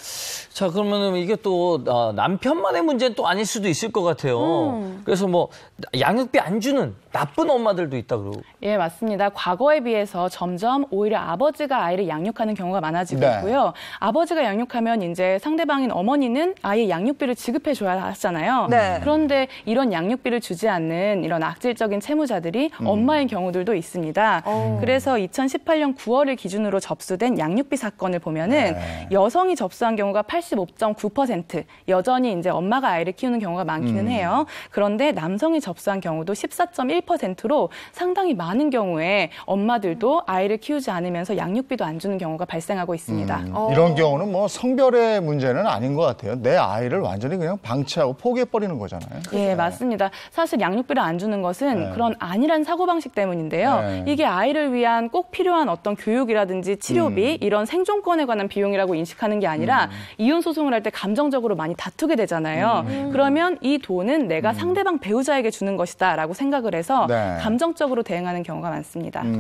자, 그러면은 이게 또 남편만의 문제는 또 아닐 수도 있을 것 같아요. 그래서 뭐 양육비 안 주는 나쁜 엄마들도 있다 그러고. 예, 맞습니다. 과거에 비해서 점점 오히려 아버지가 아이를 양육하는 경우가 많아지고 네. 있고요. 아버지가 양육하면 이제 상대방인 어머니는 아이의 양육비를 지급해줘야 하잖아요. 네. 그런데 이런 양육비를 주지 않는 이런 악질적인 채무자들이 엄마인 경우들도 있습니다. 그래서 2018년 9월을 기준으로 접수된 양육비 사건을 보면은 여성이 접수한 경우가 85.9%, 여전히 이제 엄마가 아이를 키우는 경우가 많기는 해요. 그런데 남성이 접수한 경우도 14.1%로 상당히 많은 경우에 엄마들도 아이를 키우지 않으면서 양육비도 안 주는 경우가 발생하고 있습니다. 이런 경우는 뭐 성별의 문제는 아닌 것 같아요. 내 아이를 완전히 그냥 방치하고 포기해버리는 거잖아요. 예, 맞습니다. 사실 양육비를 안 주는 것은 그런 안일한 사고방식 때문인데요. 이게 아이를 위한 꼭 필요한 어떤 교육이라든지 치료비, 이런 생존권에 관한 비용이라고 인식하는 게 아니라 이혼 소송을 할 때 감정적으로 많이 다투게 되잖아요. 그러면 이 돈은 내가 상대방 배우자에게 주는 것이다라고 생각을 해서 네. 감정적으로 대응하는 경우가 많습니다. 네,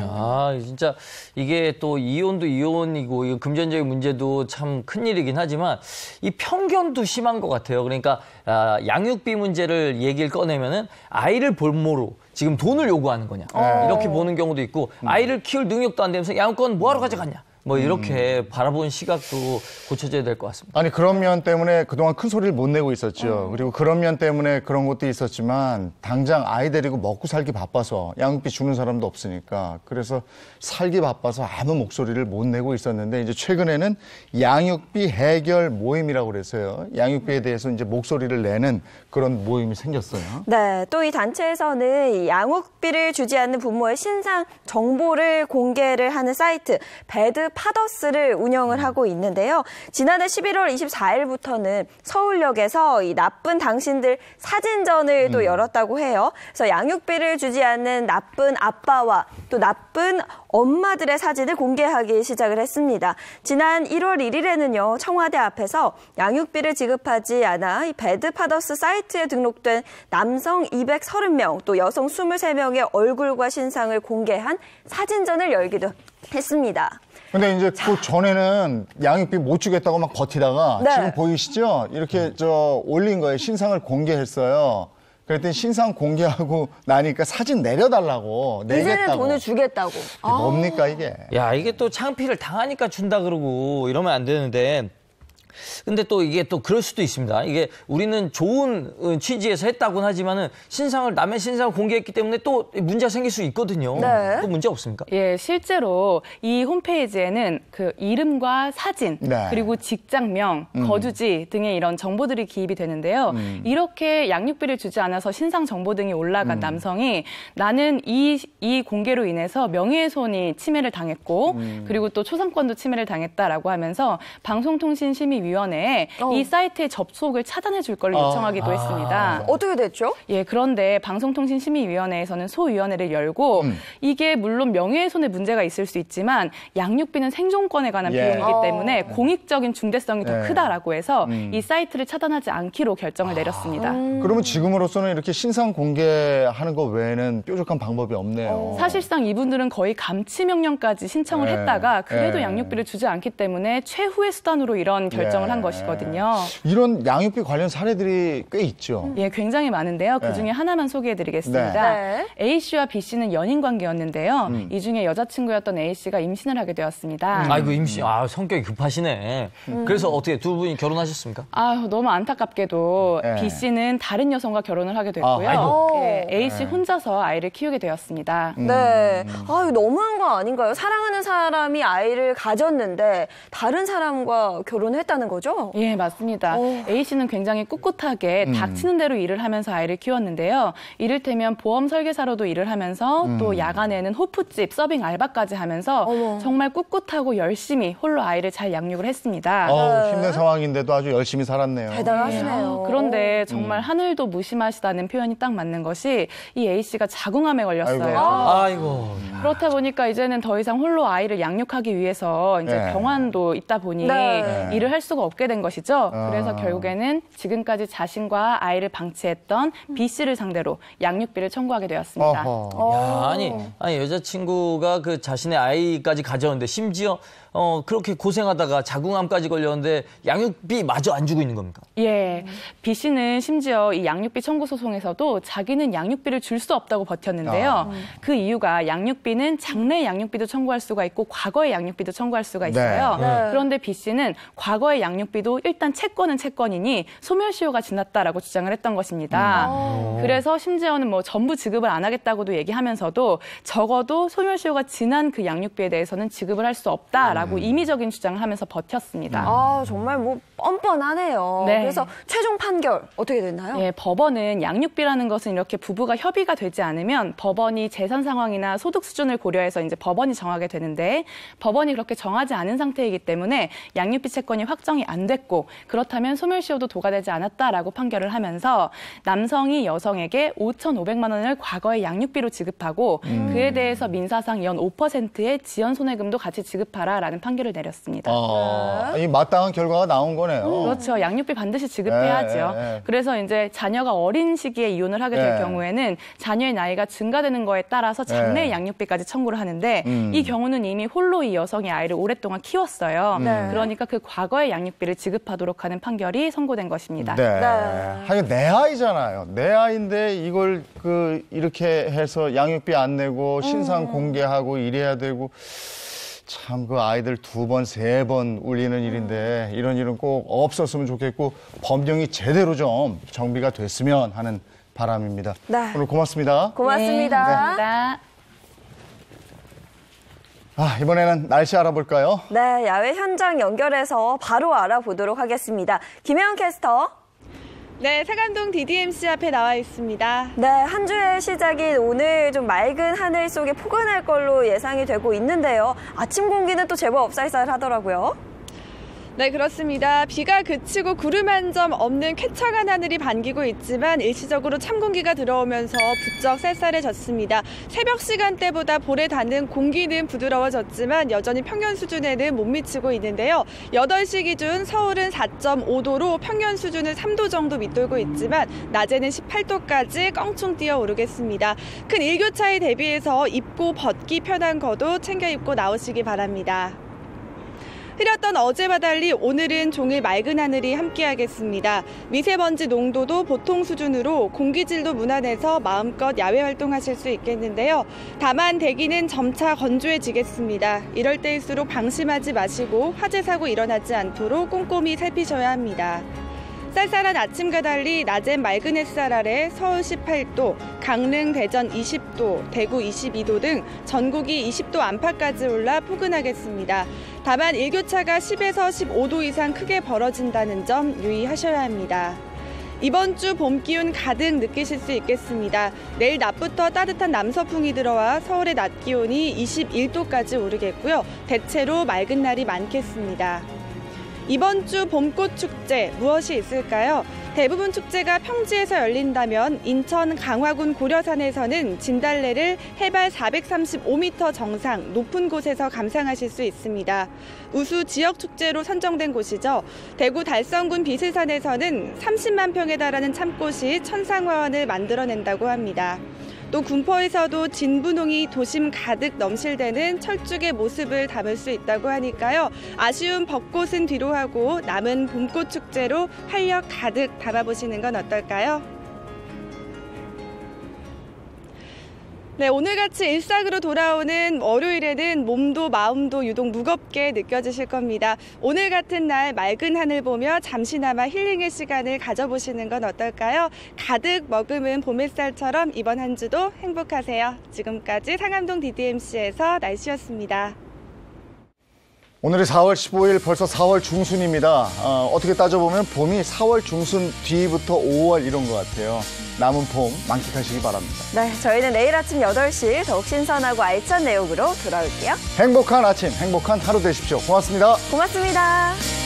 아, 진짜 이게 또 이혼도 이혼이고 이 금전적인 문제도 참 큰일이긴 하지만 이 편견도 심한 것 같아요. 그러니까 양육비 문제를 얘기를 꺼내면은 아이를 볼모로 지금 돈을 요구하는 거냐 이렇게 보는 경우도 있고 아이를 키울 능력도 안 되면서 양육권 뭐하러 가져갔냐 뭐 이렇게 바라보는 시각도 고쳐져야 될 것 같습니다. 아니 그런 면 때문에 그동안 큰 소리를 못 내고 있었죠. 그리고 그런 면 때문에 그런 것도 있었지만 당장 아이 데리고 먹고 살기 바빠서 양육비 주는 사람도 없으니까 그래서 살기 바빠서 아무 목소리를 못 내고 있었는데 이제 최근에는 양육비 해결 모임이라고 그래서요. 양육비에 대해서 이제 목소리를 내는 그런 모임이 생겼어요. 네, 또 이 단체에서는 이 양육비를 주지 않는 부모의 신상 정보를 공개를 하는 사이트 배드 파더스를 운영을 하고 있는데요. 지난해 11월 24일부터는 서울역에서 이 나쁜 당신들 사진전을 또 열었다고 해요. 그래서 양육비를 주지 않는 나쁜 아빠와 또 나쁜 엄마들의 사진을 공개하기 시작을 했습니다. 지난 1월 1일에는요, 청와대 앞에서 양육비를 지급하지 않아 이 배드 파더스 사이트에 등록된 남성 230명, 또 여성 23명의 얼굴과 신상을 공개한 사진전을 열기도 했습니다. 근데 이제 그 전에는 양육비 못 주겠다고 막 버티다가 네. 지금 보이시죠? 이렇게 올린 거예요. 신상을 공개했어요. 그랬더니 신상 공개하고 나니까 사진 내려달라고 이제는 내겠다고. 돈을 주겠다고. 뭡니까 이게? 야, 이게 또 창피를 당하니까 준다 그러고 이러면 안 되는데. 근데 또 이게 또 그럴 수도 있습니다. 이게 우리는 좋은 취지에서 했다고는 하지만은 남의 신상을 공개했기 때문에 또 문제가 생길 수 있거든요. 네. 또 문제 없습니까? 예, 실제로 이 홈페이지에는 그 이름과 사진, 네. 그리고 직장명, 거주지 등의 이런 정보들이 기입이 되는데요. 이렇게 양육비를 주지 않아서 신상 정보 등이 올라간 남성이 나는 이 공개로 인해서 명예훼손이 침해를 당했고 그리고 또 초상권도 침해를 당했다라고 하면서 방송통신심의위원회에 이 사이트의 접속을 차단해 줄 걸 요청하기도 했습니다. 어떻게 됐죠? 예, 그런데 방송통신심의위원회에서는 소위원회를 열고 이게 물론 명예훼손의 문제가 있을 수 있지만 양육비는 생존권에 관한 예. 비용이기 때문에 공익적인 중대성이 더 예. 크다라고 해서 이 사이트를 차단하지 않기로 결정을 내렸습니다. 그러면 지금으로서는 이렇게 신상 공개하는 거 외에는 뾰족한 방법이 없네요. 사실상 이분들은 거의 감치명령까지 신청을 예. 했다가 그래도 예. 양육비를 주지 않기 때문에 최후의 수단으로 이런 결정을 한 것이거든요. 이런 양육비 관련 사례들이 꽤 있죠. 예, 굉장히 많은데요. 그 중에 하나만 소개해드리겠습니다. 네. A 씨와 B 씨는 연인 관계였는데요. 이 중에 여자친구였던 A 씨가 임신을 하게 되었습니다. 아이고 임신, 성격이 급하시네. 그래서 어떻게 두 분이 결혼하셨습니까? 아, 너무 안타깝게도 네. B 씨는 다른 여성과 결혼을 하게 됐고요. 아이고. 예, A 씨 혼자서 아이를 키우게 되었습니다. 네. 이거 너무한 거 아닌가요? 사랑하는 사람이 아이를 가졌는데 다른 사람과 결혼했다는 거죠? 예, 맞습니다. A 씨는 굉장히 꿋꿋하게 닥치는 대로 일을 하면서 아이를 키웠는데요. 이를테면 보험 설계사로도 일을 하면서 또 야간에는 호프집, 서빙 알바까지 하면서 정말 꿋꿋하고 열심히 홀로 아이를 잘 양육을 했습니다. 힘든 상황인데도 아주 열심히 살았네요. 대단하시네요. 그런데 정말 하늘도 무심하시다는 표현이 딱 맞는 것이 이 A 씨가 자궁암에 걸렸어요. 아이고. 그렇다 보니까 이제는 더 이상 홀로 아이를 양육하기 위해서 이제 네. 병원도 있다 보니 네. 일을 할 수가 없게 된 것이죠. 그래서 결국에는 지금까지 자신과 아이를 방치했던 B 씨를 상대로 양육비를 청구하게 되었습니다. 야, 아니 여자친구가 그 자신의 아이까지 가져오는데 심지어 그렇게 고생하다가 자궁암까지 걸렸는데 양육비 마저 안 주고 있는 겁니까? 예, B 씨는 심지어 이 양육비 청구 소송에서도 자기는 양육비를 줄 수 없다고 버텼는데요. 그 이유가 양육비는 장래 양육비도 청구할 수가 있고 과거의 양육비도 청구할 수가 있어요. 네. 그런데 B 씨는 과거의 양육비도 일단 채권은 채권이니 소멸시효가 지났다라고 주장을 했던 것입니다. 그래서 심지어는 뭐 전부 지급을 안 하겠다고도 얘기하면서도 적어도 소멸시효가 지난 그 양육비에 대해서는 지급을 할 수 없다라고 임의적인 주장을 하면서 버텼습니다. 아, 정말 뭐 뻔뻔하네요. 네. 그래서 최종 판결 어떻게 됐나요? 예, 법원은 양육비라는 것은 이렇게 부부가 협의가 되지 않으면 법원이 재산 상황이나 소득 수준을 고려해서 이제 법원이 정하게 되는데 법원이 그렇게 정하지 않은 상태이기 때문에 양육비 채권이 확정이 안 됐고 그렇다면 소멸시효도 도과되지 않았다라고 판결을 하면서 남성이 여성에게 5,500만 원을 과거의 양육비로 지급하고 그에 대해서 민사상 연 5%의 지연 손해금도 같이 지급하라라는 판결을 내렸습니다. 이 마땅한 결과가 나온 거네요. 그렇죠. 양육비 반드시 지급해야죠. 그래서 이제 자녀가 어린 시기에 이혼을 하게 될 경우에는 자녀의 나이가 증가되는 거에 따라서 장래 양육비까지 청구를 하는데 이 경우는 이미 홀로 이 여성의 아이를 오랫동안 키웠어요. 그러니까 그 과거의 양육비를 지급하도록 하는 판결이 선고된 것입니다. 하긴 내 아이잖아요. 내 아이인데 이걸 이렇게 해서 양육비 안 내고 신상 공개하고 이래야 되고 참 그 아이들 2번, 3번 울리는 일인데 이런 일은 꼭 없었으면 좋겠고 법령이 제대로 좀 정비가 됐으면 하는 바람입니다. 네. 오늘 고맙습니다. 고맙습니다. 감사합니다. 이번에는 날씨 알아볼까요? 네, 야외 현장 연결해서 바로 알아보도록 하겠습니다. 김혜영 캐스터. 네, 상암동 DDMC 앞에 나와 있습니다. 네, 한 주의 시작인 오늘 좀 맑은 하늘 속에 포근할 걸로 예상이 되고 있는데요. 아침 공기는 또 제법 쌀쌀하더라고요. 네, 그렇습니다. 비가 그치고 구름 한 점 없는 쾌청한 하늘이 반기고 있지만 일시적으로 찬 공기가 들어오면서 부쩍 쌀쌀해졌습니다. 새벽 시간대보다 볼에 닿는 공기는 부드러워졌지만 여전히 평년 수준에는 못 미치고 있는데요. 8시 기준 서울은 4.5도로 평년 수준을 3도 정도 밑돌고 있지만 낮에는 18도까지 껑충 뛰어오르겠습니다. 큰 일교차에 대비해서 입고 벗기 편한 겉옷 챙겨 입고 나오시기 바랍니다. 흐렸던 어제와 달리 오늘은 종일 맑은 하늘이 함께하겠습니다. 미세먼지 농도도 보통 수준으로 공기질도 무난해서 마음껏 야외 활동하실 수 있겠는데요. 다만 대기는 점차 건조해지겠습니다. 이럴 때일수록 방심하지 마시고 화재 사고 일어나지 않도록 꼼꼼히 살피셔야 합니다. 쌀쌀한 아침과 달리 낮엔 맑은 햇살 아래 서울 18도, 강릉, 대전 20도, 대구 22도 등 전국이 20도 안팎까지 올라 포근하겠습니다. 다만 일교차가 10에서 15도 이상 크게 벌어진다는 점 유의하셔야 합니다. 이번 주 봄 기운 가득 느끼실 수 있겠습니다. 내일 낮부터 따뜻한 남서풍이 들어와 서울의 낮 기온이 21도까지 오르겠고요. 대체로 맑은 날이 많겠습니다. 이번 주 봄꽃 축제 무엇이 있을까요? 대부분 축제가 평지에서 열린다면 인천 강화군 고려산에서는 진달래를 해발 435m 정상 높은 곳에서 감상하실 수 있습니다. 우수 지역 축제로 선정된 곳이죠. 대구 달성군 비슬산에서는 30만 평에 달하는 참꽃이 천상화환을 만들어낸다고 합니다. 또 군포에서도 진분홍이 도심 가득 넘실대는 철쭉의 모습을 담을 수 있다고 하니까요. 아쉬운 벚꽃은 뒤로 하고 남은 봄꽃 축제로 활력 가득 담아보시는 건 어떨까요? 네, 오늘같이 일상으로 돌아오는 월요일에는 몸도 마음도 유독 무겁게 느껴지실 겁니다. 오늘 같은 날 맑은 하늘 보며 잠시나마 힐링의 시간을 가져보시는 건 어떨까요? 가득 머금은 봄 햇살처럼 이번 한 주도 행복하세요. 지금까지 상암동 DDMC에서 날씨였습니다. 오늘이 4월 15일 벌써 4월 중순입니다. 어떻게 따져보면 봄이 4월 중순 뒤부터 5월 이런 것 같아요. 남은 봄 만끽하시기 바랍니다. 네, 저희는 내일 아침 8시 더욱 신선하고 알찬 내용으로 돌아올게요. 행복한 아침, 행복한 하루 되십시오. 고맙습니다. 고맙습니다.